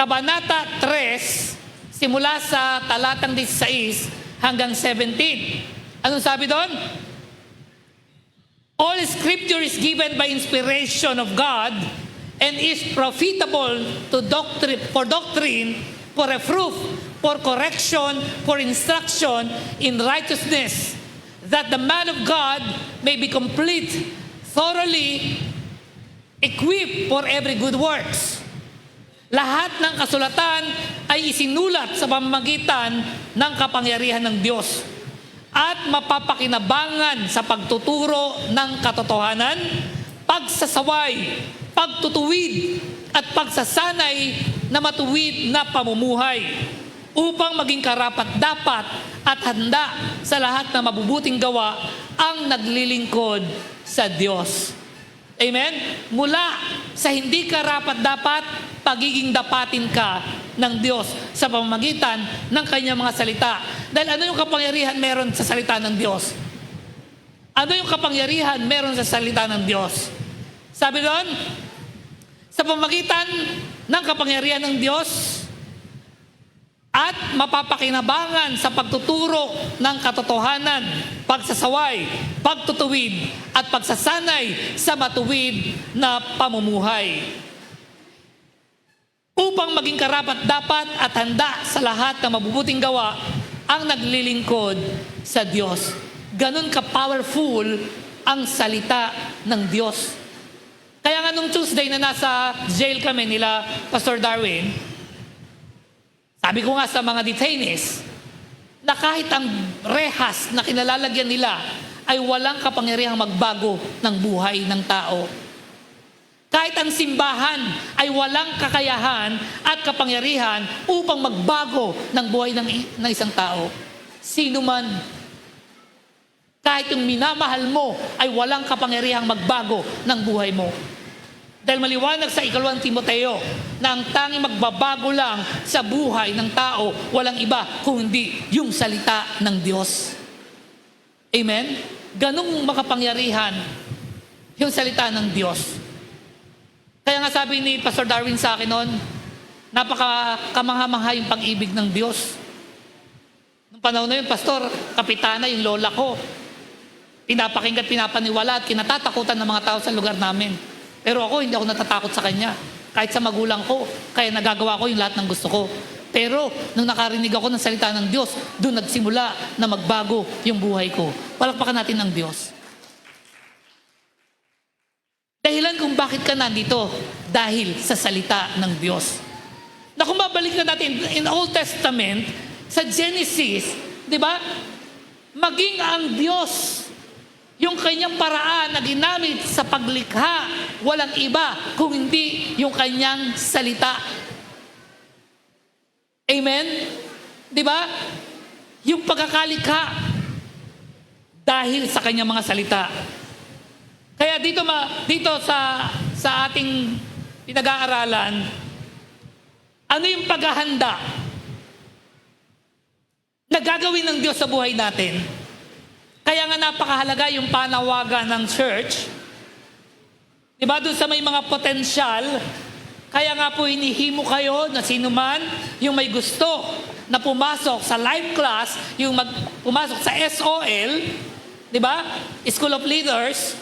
Kabanata 3, simula sa talatang 16 hanggang 17. Anong sabi doon? All scripture is given by inspiration of God and is profitable to for doctrine, for reproof, for correction, for instruction in righteousness, that the man of God may be complete, thoroughly equipped for every good works. Lahat ng kasulatan ay isinulat sa pamamagitan ng kapangyarihan ng Diyos at mapapakinabangan sa pagtuturo ng katotohanan, pagsasaway, pagtutuwid, at pagsasanay na matuwid na pamumuhay upang maging karapat-dapat at handa sa lahat ng mabubuting gawa ang naglilingkod sa Diyos. Amen? Mula sa hindi karapat-dapat, pagiging dapatin ka ng Diyos sa pamamagitan ng kanyang mga salita. Dahil ano yung kapangyarihan meron sa salita ng Diyos? Ano yung kapangyarihan meron sa salita ng Diyos? Sabi doon, sa pamamagitan ng kapangyarihan ng Diyos at mapapakinabangan sa pagtuturo ng katotohanan, pagsasaway, pagtutuwid, at pagsasanay sa matuwid na pamumuhay. Upang maging karapat-dapat at handa sa lahat ng mabubuting gawa ang naglilingkod sa Diyos. Ganun ka-powerful ang salita ng Diyos. Kaya nga nung Tuesday na nasa jail kami nila Pastor Darwin, sabi ko nga sa mga detainees, na kahit ang rehas na kinalalagyan nila ay walang kapangyarihang magbago ng buhay ng tao. Kahit ang simbahan ay walang kakayahan at kapangyarihan upang magbago ng buhay ng isang tao. Sino man, kahit yung minamahal mo ay walang kapangyarihang magbago ng buhay mo. Dahil maliwanag sa ikalawang Timoteo na ang tanging magbabago lang sa buhay ng tao, walang iba kundi yung salita ng Diyos. Amen? Ganong makapangyarihan yung salita ng Diyos. Kaya nga sabi ni Pastor Darwin sa akin noon, napakakamangha-mangha yung pag-ibig ng Diyos. Nung panahon na yun, Pastor, kapitana yung lola ko. Pinapakinggan, pinapaniwala at kinatatakutan ng mga tao sa lugar namin. Pero ako, hindi ako natatakot sa kanya. Kahit sa magulang ko, kaya nagagawa ko yung lahat ng gusto ko. Pero, nung nakarinig ako ng salita ng Diyos, doon nagsimula na magbago yung buhay ko. Palakpakan natin ang Diyos. Dahilan kung bakit ka nandito, dahil sa salita ng Diyos. Na kung babalik na natin in Old Testament, sa Genesis, di ba? Maging ang Diyos, yung kanyang paraan na ginamit sa paglikha, walang iba kung hindi yung kanyang salita. Amen? Di ba? Yung pagkakalikha dahil sa kanyang mga salita. Kaya dito sa ating pinag-aaralan, ano yung paghahanda na gagawin ng Diyos sa buhay natin? Kaya nga napakahalaga yung panawagan ng church. Diba doon sa may mga potensyal, kaya nga po hinihimo kayo na sino man yung may gusto na pumasok sa live class, yung pumasok sa SOL, diba? School of Leaders,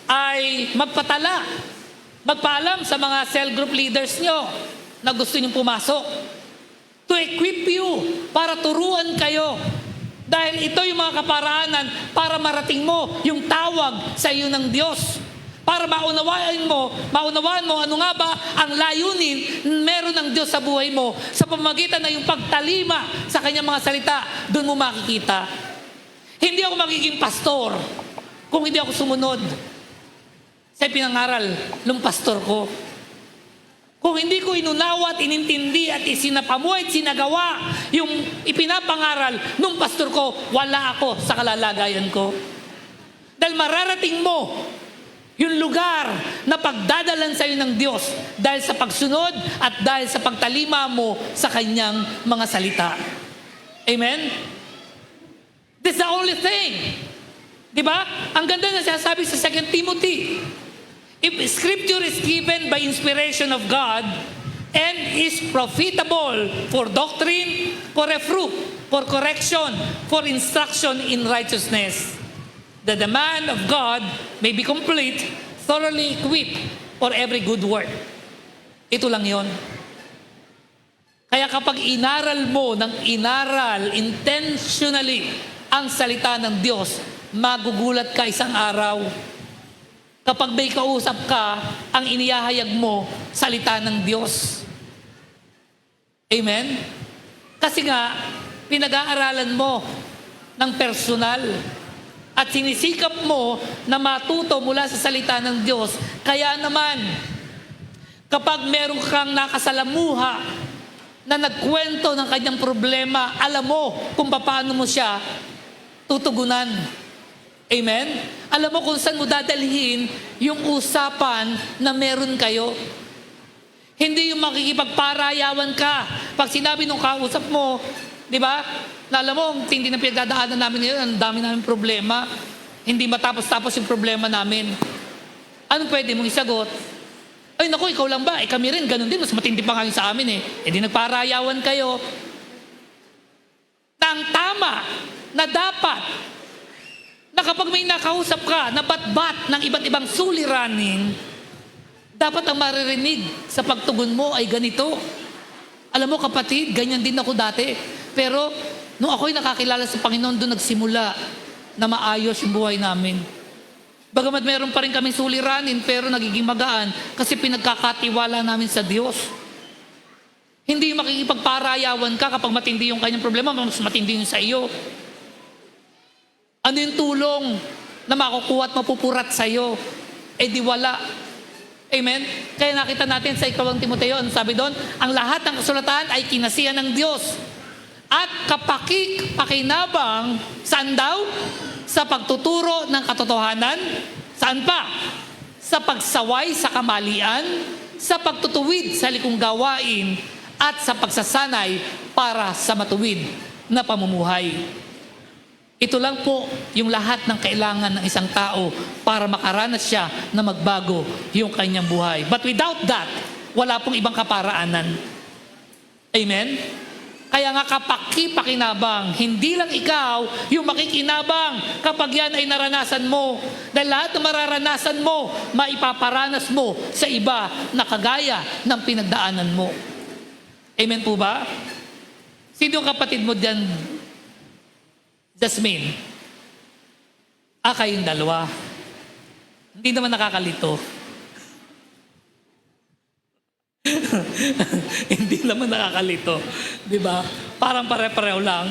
ay magpaalam sa mga cell group leaders nyo na gusto nyong pumasok. To equip you, para turuan kayo. Dahil ito yung mga kaparaanan para marating mo yung tawag sa iyo ng Diyos. Para maunawaan mo ano nga ba ang layunin meron ng Diyos sa buhay mo sa pamamagitan na yung pagtalima sa kanyang mga salita, doon mo makikita. Hindi ako magiging pastor kung hindi ako sumunod sa pinangaral ng pastor ko. Kung hindi ko inunawa at inintindi at isinapamuhay at sinagawa yung ipinapangaral ng pastor ko, wala ako sa kalalagayan ko. Dahil mararating mo yung lugar na pagdadalan sa iyo ng Diyos dahil sa pagsunod at dahil sa pagtalima mo sa Kanyang mga salita. Amen? This is the only thing. Diba? Ang ganda na sinasabi sa 2 Timothy. If Scripture is given by inspiration of God and is profitable for doctrine, for reproof, for correction, for instruction in righteousness, that the man of God may be complete, thoroughly equipped for every good work. Ito lang yon. Kaya kapag inaral mo ng inaral, intentionally, ang salita ng Diyos, magugulat ka isang araw. Kapag may kausap ka, ang inihahayag mo, salita ng Diyos. Amen? Kasi nga, pinag-aaralan mo ng personal at sinisikap mo na matuto mula sa salita ng Diyos. Kaya naman, kapag meron kang nakasalamuha na nagkwento ng kanyang problema, alam mo kung paano mo siya tutugunan. Amen? Alam mo kung saan mo dadalhin yung usapan na meron kayo. Hindi yung makikipagparayawan ka. Pag sinabi nung kausap mo, di ba? Na alam mo, hindi na pinagdadaanan namin ngayon, ang dami namin problema. Hindi matapos-tapos yung problema namin. Anong pwede mong isagot? Ay naku, ikaw lang ba? Eh kami rin, ganun din. Mas matindi pa nga yun sa amin eh. Eh di nagparayawan kayo. Na ang tama na dapat na kapag may nakausap ka na bat-bat ng iba't ibang suliranin, dapat ang maririnig sa pagtugon mo ay ganito. Alam mo kapatid, ganyan din ako dati. Pero nung ako'y nakakilala sa Panginoon, doon nagsimula na maayos yung buhay namin. Bagamat meron pa rin kaming suliranin, pero nagiging magaan kasi pinagkakatiwala namin sa Diyos. Hindi makikipagparayawan ka kapag matindi yung kanyang problema, mas matindi yung sa iyo. Ano yung tulong na makukuha at mapupurat sa iyo? Eh di wala. Amen? Kaya nakita natin sa 2 Timoteo, sabi doon, ang lahat ng kasulatan ay kinasihan ng Diyos. At kapakik-pakinabang, saan daw? Sa pagtuturo ng katotohanan. Saan pa? Sa pagsaway sa kamalian, sa pagtutuwid sa likong gawain, at sa pagsasanay para sa matuwid na pamumuhay. Ito lang po yung lahat ng kailangan ng isang tao para makaranas siya na magbago yung kanyang buhay. But without that, wala pong ibang kaparaanan. Amen? Kaya nga kapaki-pakinabang, hindi lang ikaw yung makikinabang kapag yan ay naranasan mo. Dahil lahat na mararanasan mo, maipaparanas mo sa iba na kagaya ng pinagdaanan mo. Amen po ba? Sino yung kapatid mo dyan, Jasmine? Kayong dalawa. Hindi naman nakakalito. Hindi naman nakakalito. Di ba? Parang pare-pareho lang.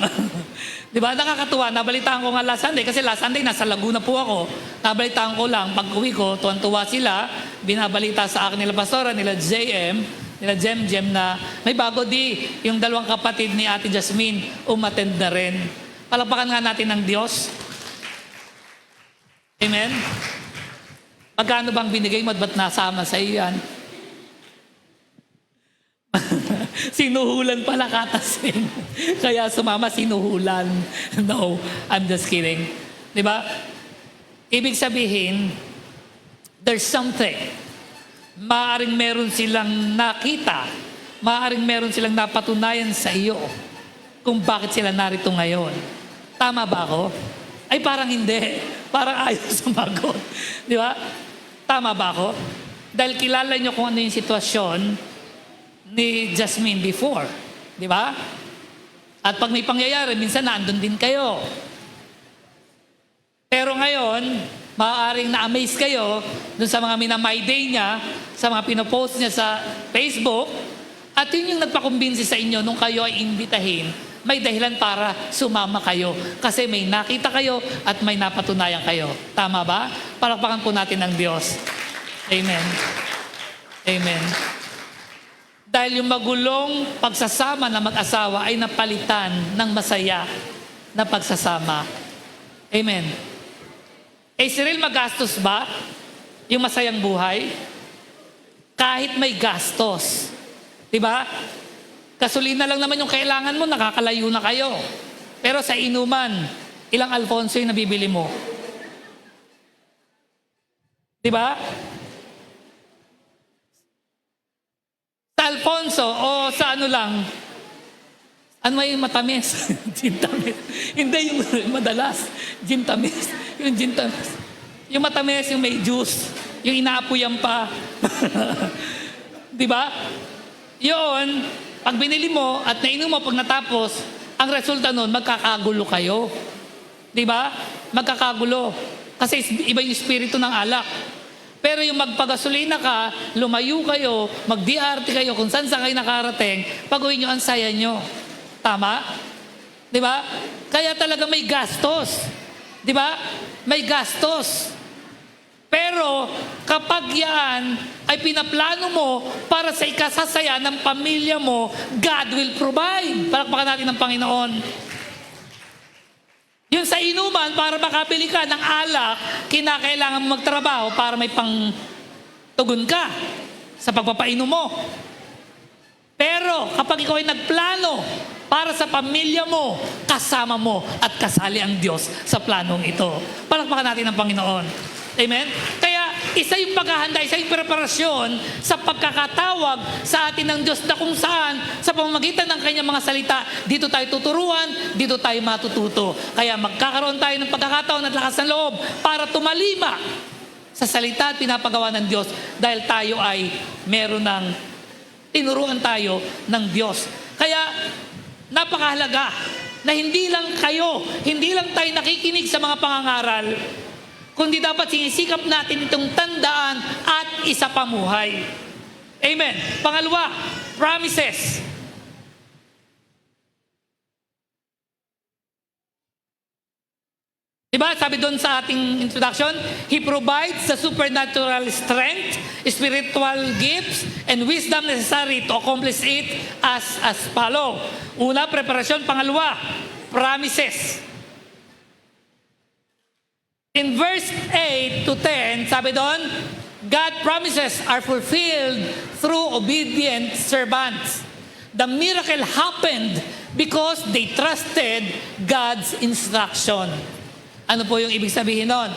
Di ba? Nakakatuwa. Nabalitaan ko nga last Sunday. Kasi last Sunday, nasa Laguna po ako. Nabalitaan ko lang. Pag uwi ko, tuwan-tuwa sila. Binabalita sa akin nila pastora, nila JM, nila Jem na may bago di. Yung dalawang kapatid ni Ate Jasmine, umattend na rin. Palakpakan nga natin ng Diyos. Amen? Magkano bang binigay mo at ba't nasama sa iyo yan? Sinuhulan pala katasin. Kaya sumama sinuhulan. No, I'm just kidding. Diba? Ibig sabihin, there's something. Maaring meron silang nakita. Maaring meron silang napatunayan sa iyo kung bakit sila narito ngayon. Tama ba ako? Ay parang hindi. Parang ayaw sumagot. Di ba? Tama ba ako? Dahil kilala nyo kung ano yung sitwasyon ni Jasmine before. Di ba? At pag may pangyayari, minsan naandun din kayo. Pero ngayon, maaaring na-amaze kayo dun sa mga minamay day niya, sa mga pinopost niya sa Facebook, at yun yung nagpakumbinsi sa inyo nung kayo ay imbitahin, may dahilan para sumama kayo. Kasi may nakita kayo at may napatunayan kayo. Tama ba? Palakpakan po natin ang Diyos. Amen. Amen. Dahil yung magulong pagsasama ng mag-asawa ay napalitan ng masaya na pagsasama. Amen. Israel, magastos ba yung masayang buhay? Kahit may gastos. Diba? Gasolina lang naman yung kailangan mo, nakakalayo na kayo. Pero sa inuman, ilang Alfonso yung nabibili mo? Diba? Sa Alfonso o sa ano lang, ano may matamis? Gin tamis. Hindi yung madalas. Gin tamis. Yung gin tamis. Yung matamis, yung may juice. Yung inaapuyan pa. Diba? Yun, pag binili mo at nainom mo pag natapos, ang resulta nun, magkakagulo kayo. Diba? Magkakagulo. Kasi iba yung espiritu ng alak. Pero yung magpagasolina ka, lumayo kayo, mag-DRT kayo, kung saan kayo nakarating, pag-uwi nyo, ang saya nyo. Tama? Diba? Kaya talaga may gastos. Diba? May gastos. Pero kapag yan ay pinaplano mo para sa ikasasaya ng pamilya mo, God will provide. Palakpakan natin ng Panginoon. Yung sa inuman, para makabili ka ng alak, kinakailangan mo magtrabaho para may pangtugon ka sa pagpapainom mo. Pero kapag ikaw ay nagplano para sa pamilya mo, kasama mo at kasali ang Diyos sa planong ito. Palakpakan natin ang Panginoon. Amen? Kaya isa yung paghahanda, isa yung preparasyon sa pagkakatawag sa atin ng Diyos na kung saan sa pamamagitan ng kanyang mga salita, dito tayo tuturuan, dito tayo matututo. Kaya magkakaroon tayo ng pagkakataon at lakas ng loob para tumalima sa salita at pinapagawa ng Diyos dahil tayo ay meron ng tinuruan tayo ng Diyos. Kaya napakahalaga na hindi lang kayo, hindi lang tayo nakikinig sa mga pangangaral, kundi dapat sinisikap natin itong tandaan at isapamuhay. Amen. Pangalawa, promises. Diba? Sabi doon sa ating introduction, He provides the supernatural strength, spiritual gifts, and wisdom necessary to accomplish it as follow. Una, preparasyon. Pangalawa, promises. In verse 8 to 10, sabi doon, God promises are fulfilled through obedient servants. The miracle happened because they trusted God's instruction. Ano po yung ibig sabihin nun?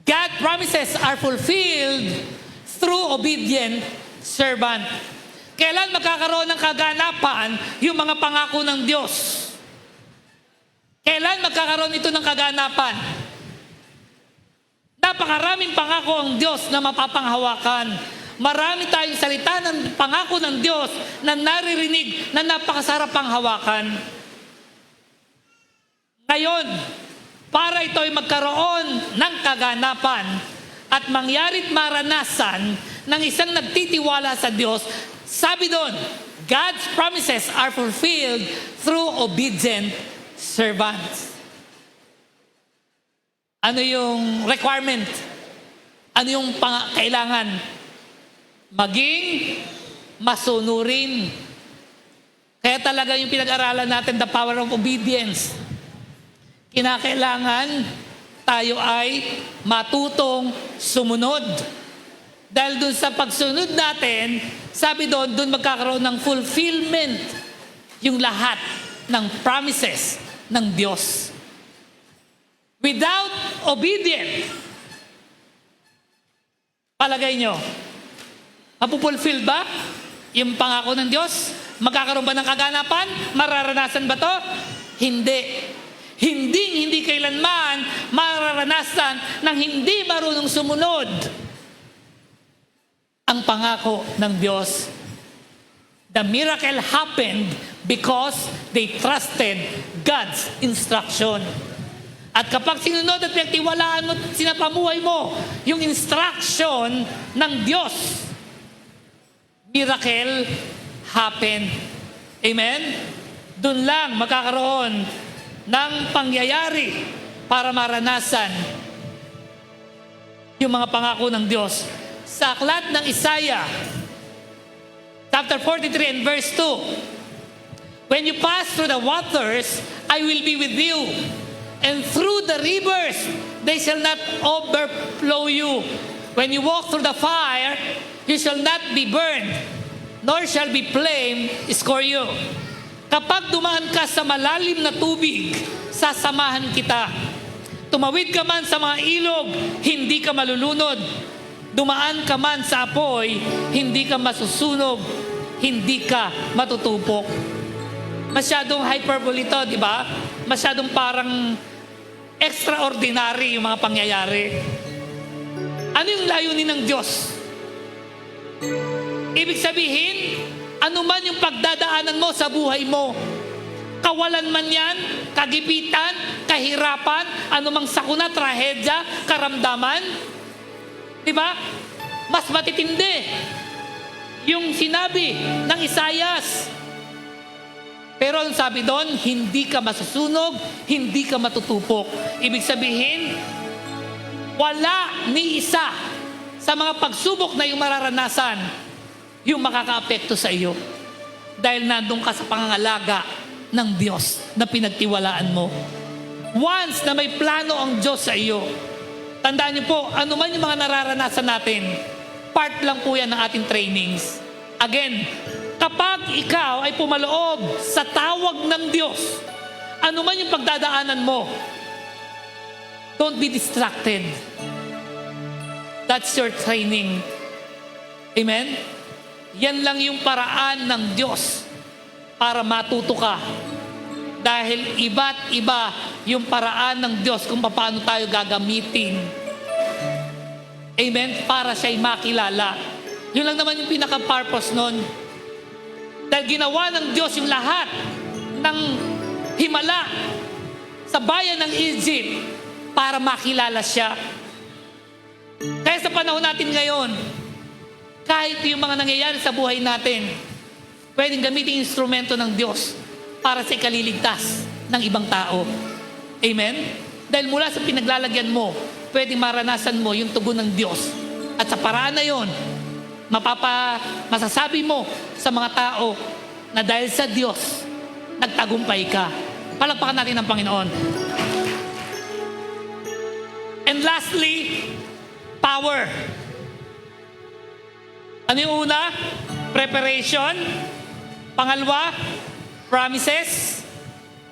God promises are fulfilled through obedient servant. Kailan magkakaroon ng kaganapan yung mga pangako ng Diyos? Kailan magkakaroon ito ng kaganapan? Napakaraming pangako ang Diyos na mapapanghawakan. Marami tayong salita ng pangako ng Diyos na naririnig na napakasarap pang hawakan. Ngayon, para ito ay magkaroon ng kaganapan at mangyarit maranasan ng isang nagtitiwala sa Diyos, sabi doon, God's promises are fulfilled through obedient servants. Ano yung requirement? Ano yung kailangan? Maging masunurin. Kaya talaga yung pinag-aralan natin, the power of obedience. Kinakailangan tayo ay matutong sumunod. Dahil dun sa pagsunod natin, sabi doon magkakaroon ng fulfillment yung lahat ng promises ng Diyos. Without obedience, palagay nyo, mapupulfill ba yung pangako ng Diyos? Magkakaroon ba ng kaganapan? Mararanasan ba to? Hindi. Hindi kailanman mararanasan ng hindi marunong sumunod ang pangako ng Diyos. The miracle happened because they trusted God's instruction. At kapag sinunod at pinagtiwalaan mo, sinapamuhay mo yung instruction ng Diyos, miracle happened. Amen? Doon lang magkakaroon ng pangyayari para maranasan yung mga pangako ng Diyos. Sa aklat ng Isaiah, chapter 43 and verse 2, when you pass through the waters, I will be with you. And through the rivers, they shall not overflow you. When you walk through the fire, you shall not be burned, nor shall be flame score you. Kapag dumaan ka sa malalim na tubig, sasamahan kita. Tumawid ka man sa mga ilog, hindi ka malulunod. Dumaan ka man sa apoy, hindi ka masusunog, hindi ka matutupok. Masyadong hyperbole ito, di ba? Masyadong parang extraordinary yung mga pangyayari. Ano yung layunin ng Diyos? Ibig sabihin, ano man yung pagdadaanan mo sa buhay mo, kawalan man yan, kagipitan, kahirapan, anumang sakuna, trahedya, karamdaman, di ba? Mas matitindi yung sinabi ng Isaias. Pero ang sabi doon, hindi ka masusunog, hindi ka matutupok. Ibig sabihin, wala ni isa sa mga pagsubok na yung mararanasan yung makakaapekto sa iyo. Dahil nandun ka sa pangangalaga ng Diyos na pinagtiwalaan mo. Once na may plano ang Diyos sa iyo, tandaan niyo po, ano man yung mga nararanasan natin, part lang po yan ng ating trainings. Again, kapag ikaw ay pumaloob sa tawag ng Diyos, ano man yung pagdadaanan mo, don't be distracted. That's your training. Amen? Yan lang yung paraan ng Diyos para matuto ka. Dahil iba't iba yung paraan ng Diyos kung paano tayo gagamitin. Amen? Para siya'y makilala. Yun lang naman yung pinaka-purpose nun. Dahil ginawa ng Diyos yung lahat ng himala sa bayan ng Egypt para makilala siya. Kaya sa panahon natin ngayon, kahit yung mga nangyayari sa buhay natin, pwedeng gamitin instrumento ng Diyos para sa ikaliligtas ng ibang tao. Amen? Dahil mula sa pinaglalagyan mo, pwedeng maranasan mo yung tugon ng Diyos. At sa paraan na yon, masasabi mo sa mga tao na dahil sa Diyos, nagtagumpay ka. Palakpakan natin ang Panginoon. And lastly, power. Ano yung una? Preparation. Pangalawa, promises.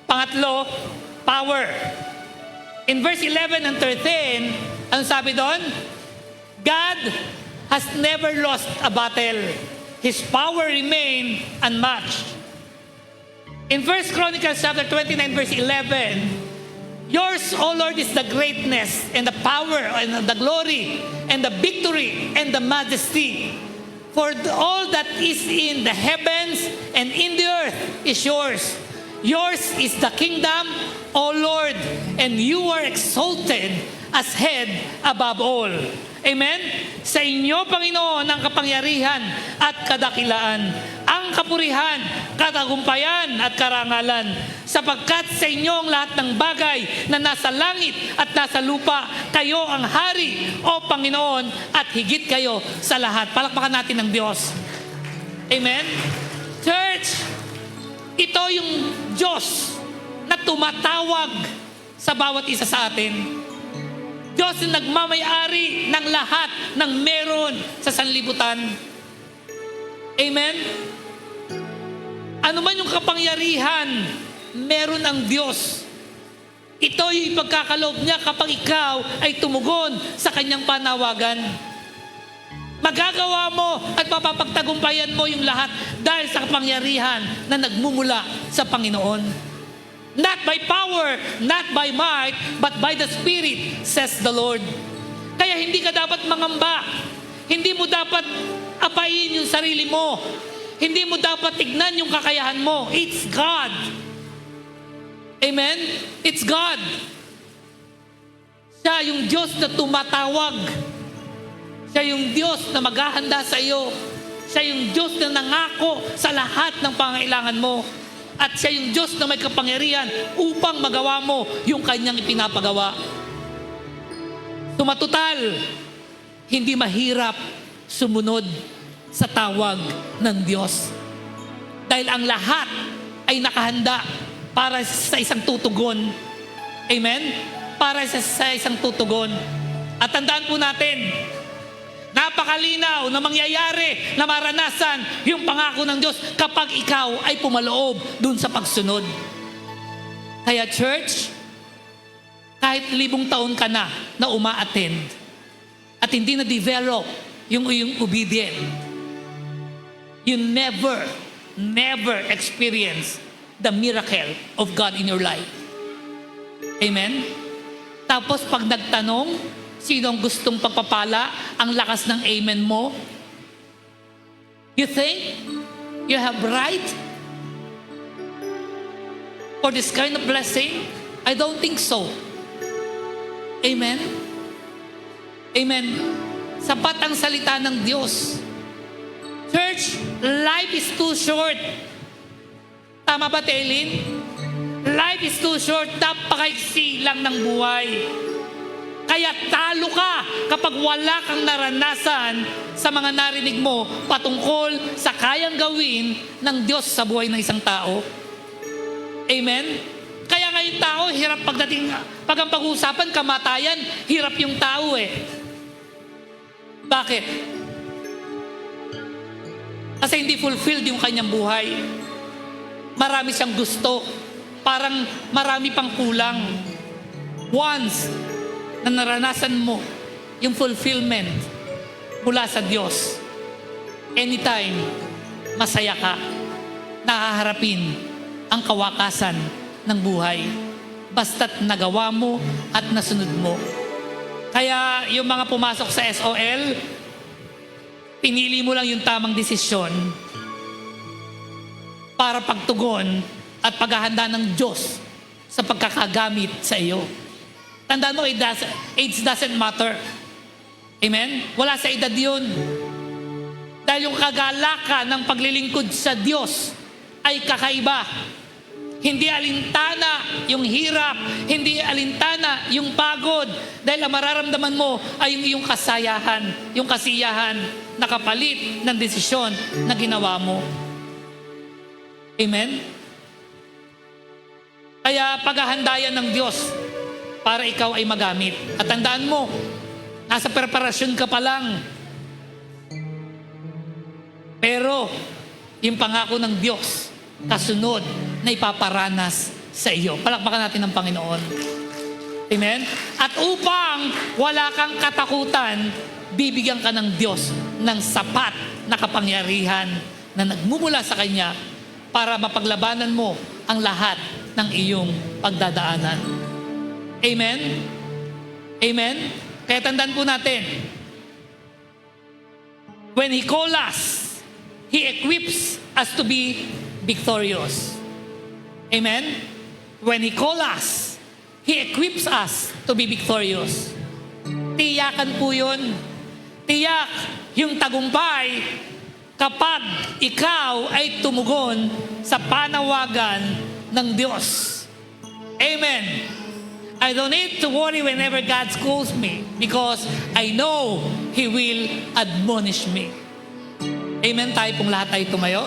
Pangatlo, power. In verse 11 and 13, ano sabi doon? God has never lost a battle. His power remained unmatched. In 1 Chronicles chapter 29 verse 11, yours, O Lord, is the greatness and the power and the glory and the victory and the majesty. For all that is in the heavens and in the earth is yours. Yours is the kingdom, O Lord, and you are exalted as head above all. Amen? Sa inyo, Panginoon, ang kapangyarihan at kadakilaan, ang kapurihan, katagumpayan at karangalan, sapagkat sa inyo ang lahat ng bagay na nasa langit at nasa lupa, kayo ang hari, O Panginoon, at higit kayo sa lahat. Palakpakan natin ng Diyos. Amen? Church, ito yung Diyos na tumatawag sa bawat isa sa atin. Diyos na nagmamayari ng lahat ng meron sa sanlibutan. Amen? Ano man yung kapangyarihan, meron ang Diyos. Ito yung ipagkakaloob niya kapag ikaw ay tumugon sa kanyang panawagan. Magagawa mo at mapapagtagumpayan mo yung lahat dahil sa kapangyarihan na nagmumula sa Panginoon. Not by power, not by might, but by the Spirit, says the Lord. Kaya hindi ka dapat mangamba. Hindi mo dapat apayin yung sarili mo. Hindi mo dapat tignan yung kakayahan mo. It's God. Amen? It's God. Siya yung Diyos na tumatawag. Siya yung Diyos na maghahanda sa iyo. Siya yung Diyos na nangako sa lahat ng pangailangan mo. At siya yung Diyos na may kapangyarihan upang magawa mo yung kanyang ipinapagawa. Tumatutal, hindi mahirap sumunod sa tawag ng Diyos. Dahil ang lahat ay nakahanda para sa isang tutugon. Amen? para sa isang tutugon. At tandaan po natin, napakalinaw na mangyayari na maranasan yung pangako ng Diyos kapag ikaw ay pumaloob dun sa pagsunod. Kaya church, kahit 1,000 taon ka na uma-attend at hindi na-develop yung obedient, you never experience the miracle of God in your life. Amen? Tapos pag nagtanong, sino ang gustong pagpapala, ang lakas ng amen mo? You think you have right for this kind of blessing? I don't think so. Amen? Amen. Sapat ang salita ng Diyos. Church, life is too short. Tama ba, Taylin? Life is too short. Napakaiksi lang ng buhay. Kaya talo ka kapag wala kang naranasan sa mga narinig mo patungkol sa kayang gawin ng Diyos sa buhay ng isang tao. Amen? Kaya ngayon tao, hirap pag ang pag-uusapan, kamatayan, hirap yung tao eh. Bakit? Kasi hindi fulfilled yung kanyang buhay. Marami siyang gusto. Parang marami pang kulang. Once na naranasan mo yung fulfillment mula sa Diyos, anytime, masaya ka, nakaharapin ang kawakasan ng buhay. Basta't nagawa mo at nasunod mo. Kaya yung mga pumasok sa SOL, pinili mo lang yung tamang desisyon para pagtugon at paghahanda ng Diyos sa pagkakagamit sa iyo. Tandaan mo, age doesn't matter. Amen? Wala sa edad yun. Dahil yung kagalakan ng paglilingkod sa Diyos ay kakaiba. Hindi alintana yung hirap, hindi alintana yung pagod. Dahil ang mararamdaman mo ay yung iyong kasayahan, yung kasiyahan na kapalit ng desisyon na ginawa mo. Amen? Kaya paghahandayan ng Diyos para ikaw ay magamit. At tandaan mo, nasa preparasyon ka pa lang. Pero, yung pangako ng Diyos, kasunod na ipaparanas sa iyo. Palakpakan natin ng Panginoon. Amen? At upang wala kang katakutan, bibigyan ka ng Diyos ng sapat na kapangyarihan na nagmumula sa Kanya para mapaglabanan mo ang lahat ng iyong pagdadaanan. Amen? Amen? Kaya tandaan po natin, when He calls us, He equips us to be victorious. Amen? When He calls us, He equips us to be victorious. Tiyakan po yun. Tiyak yung tagumpay kapag ikaw ay tumugon sa panawagan ng Diyos. Amen. I don't need to worry whenever God calls me because I know He will admonish me. Amen. Tayo pong lahat ay tumayo.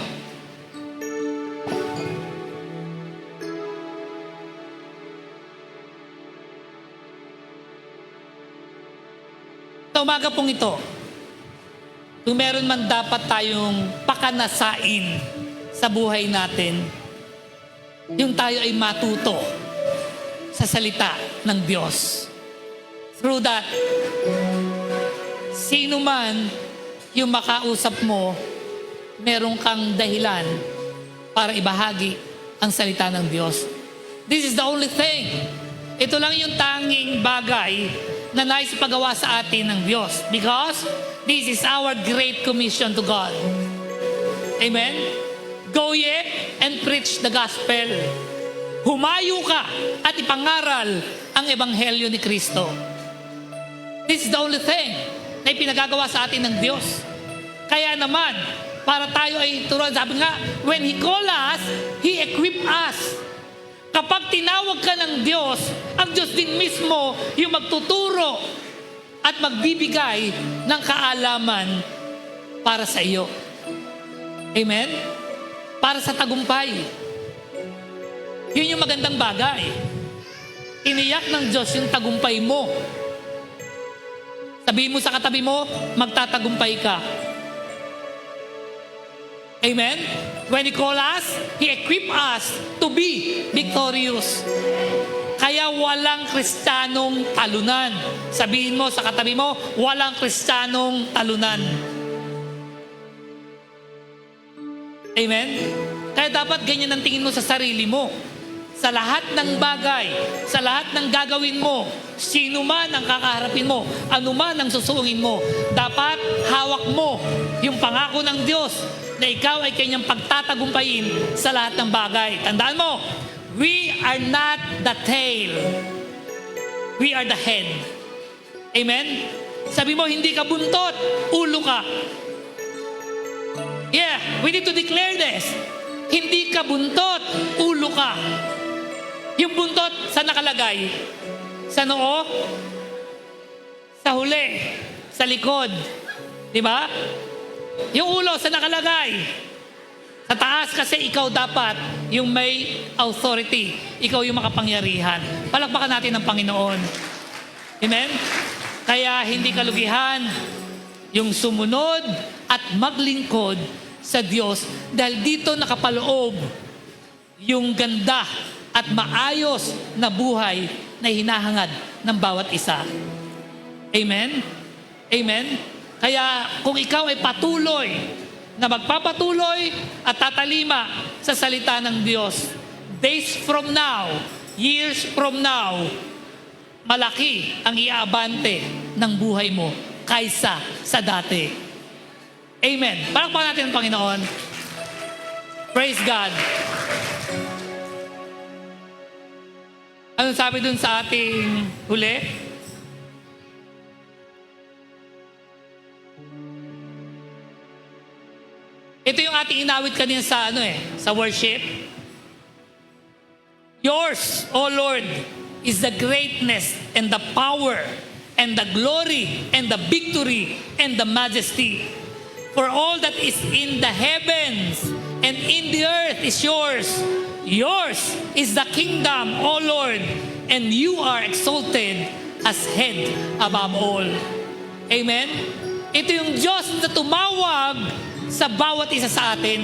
Sa umaga pong ito, kung meron man dapat tayong pakanasain sa buhay natin, yung tayo ay matuto sa salita ng Diyos. Through that, sino man yung makausap mo, meron kang dahilan para ibahagi ang salita ng Diyos. This is the only thing. Ito lang yung tanging bagay na nais pagawa sa atin ng Diyos. Because this is our great commission to God. Amen? Go ye and preach the gospel. Humayo ka at ipangaral ang ebanghelyo ni Kristo. This is the only thing na ipinagagawa sa atin ng Diyos. Kaya naman, para tayo ay turuan, sabi nga, when He call us, He equip us. Kapag tinawag ka ng Diyos, ang Diyos din mismo yung magtuturo at magbibigay ng kaalaman para sa iyo. Amen? Para sa tagumpay. Yun yung magandang bagay. Tiniyak ng Diyos yung tagumpay mo. Sabihin mo sa katabi mo, magtatagumpay ka. Amen? When He call us, He equip us to be victorious. Kaya walang Kristiyanong talunan. Sabihin mo sa katabi mo, walang Kristiyanong talunan. Amen? Kaya dapat ganyan ang tingin mo sa sarili mo. Sa lahat ng bagay, sa lahat ng gagawin mo, sino man ang kakaharapin mo, ano man ang susuungin mo, dapat hawak mo yung pangako ng Diyos na ikaw ay kanyang pagtatagumpayin sa lahat ng bagay. Tandaan mo, we are not the tail. We are the head. Amen? Sabi mo, hindi ka buntot, ulo ka. Yeah, we need to declare this. Hindi ka buntot, ulo ka. Yung buntot, saan nakalagay? Sa noo? Sa huli? Sa likod? Di ba? Yung ulo, saan nakalagay? Sa taas, kasi ikaw dapat yung may authority. Ikaw yung makapangyarihan. Palakpakan natin ang Panginoon. Amen? Kaya hindi kalugihan yung sumunod at maglingkod sa Diyos dahil dito nakapaloob yung ganda at maayos na buhay na hinahangad ng bawat isa. Amen? Amen? Kaya kung ikaw ay patuloy na magpapatuloy at tatalima sa salita ng Diyos, days from now, years from now, malaki ang iaabante ng buhay mo kaysa sa dati. Amen. Palakpakan natin ang Panginoon. Praise God. Ano sabi dun sa ating huli? Ito yung ating inawit kanina sa sa worship. Yours, O Lord, is the greatness and the power and the glory and the victory and the majesty. For all that is in the heavens and in the earth is yours. Yours is the kingdom, O Lord, and you are exalted as head above all. Amen? Ito yung Diyos na tumawag sa bawat isa sa atin.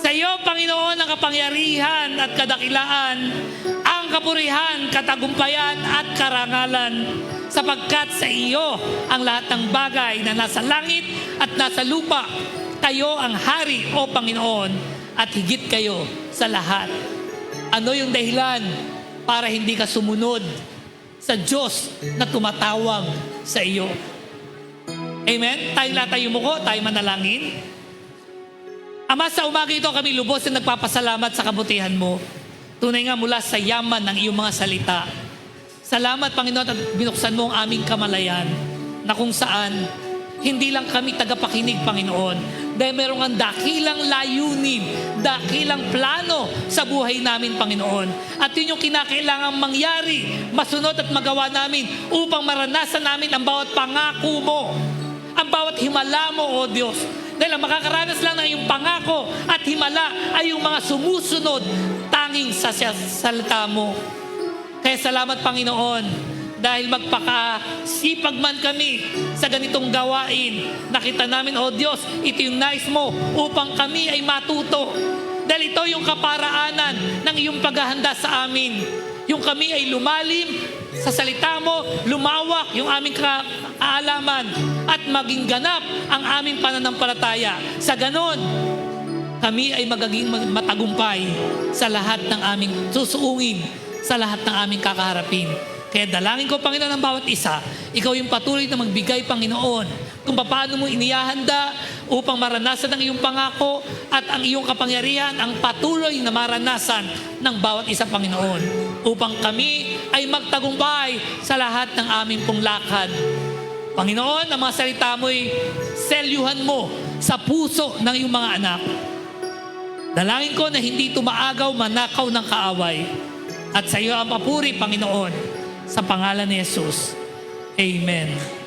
Sa iyo, Panginoon, ang kapangyarihan at kadakilaan, ang kapurihan, katagumpayan at karangalan, sapagkat sa iyo ang lahat ng bagay na nasa langit at nasa lupa. Kayo ang hari, O Panginoon, at higit kayo sa lahat. Ano yung dahilan para hindi ka sumunod sa Diyos na tumatawag sa iyo? Amen? Tayong latayo mo ko, tayo manalangin. Ama, sa umaga ito kami lubos na nagpapasalamat sa kabutihan mo. Tunay nga mula sa yaman ng iyong mga salita. Salamat, Panginoon, at binuksan mo ang aming kamalayan na kung saan hindi lang kami tagapakinig, Panginoon, dahil meron ang dakilang layunin, dakilang plano sa buhay namin, Panginoon. At yun yung kinakailangang mangyari, masunod at magawa namin upang maranasan namin ang bawat pangako mo, ang bawat himala mo, O Diyos. Dahil ang makakaranas lang ng iyong pangako at himala ay yung mga sumusunod tanging sa salita mo. Kaya salamat, Panginoon, dahil magpakasipag man kami sa ganitong gawain. Nakita namin, O Diyos, ito yung nais mo upang kami ay matuto. Dahil ito yung kaparaanan ng iyong paghahanda sa amin. Yung kami ay lumalim sa salita mo, lumawak yung aming kaalaman at maging ganap ang aming pananampalataya. Sa ganon, kami ay magiging matagumpay sa lahat ng aming susuungin, sa lahat ng aming kakaharapin. Kaya dalangin ko, Panginoon, ang bawat isa, ikaw yung patuloy na magbigay, Panginoon, kung paano mo inihahanda upang maranasan ang iyong pangako at ang iyong kapangyarihan, ang patuloy na maranasan ng bawat isa, Panginoon, upang kami ay magtagumpay sa lahat ng aming pong lakad. Panginoon, ang mga salita mo'y selyuhan mo sa puso ng iyong mga anak. Dalangin ko na hindi tumaagaw, manakaw ng kaaway. At sa iyo ang papuri, Panginoon, sa pangalan ni Jesus. Amen.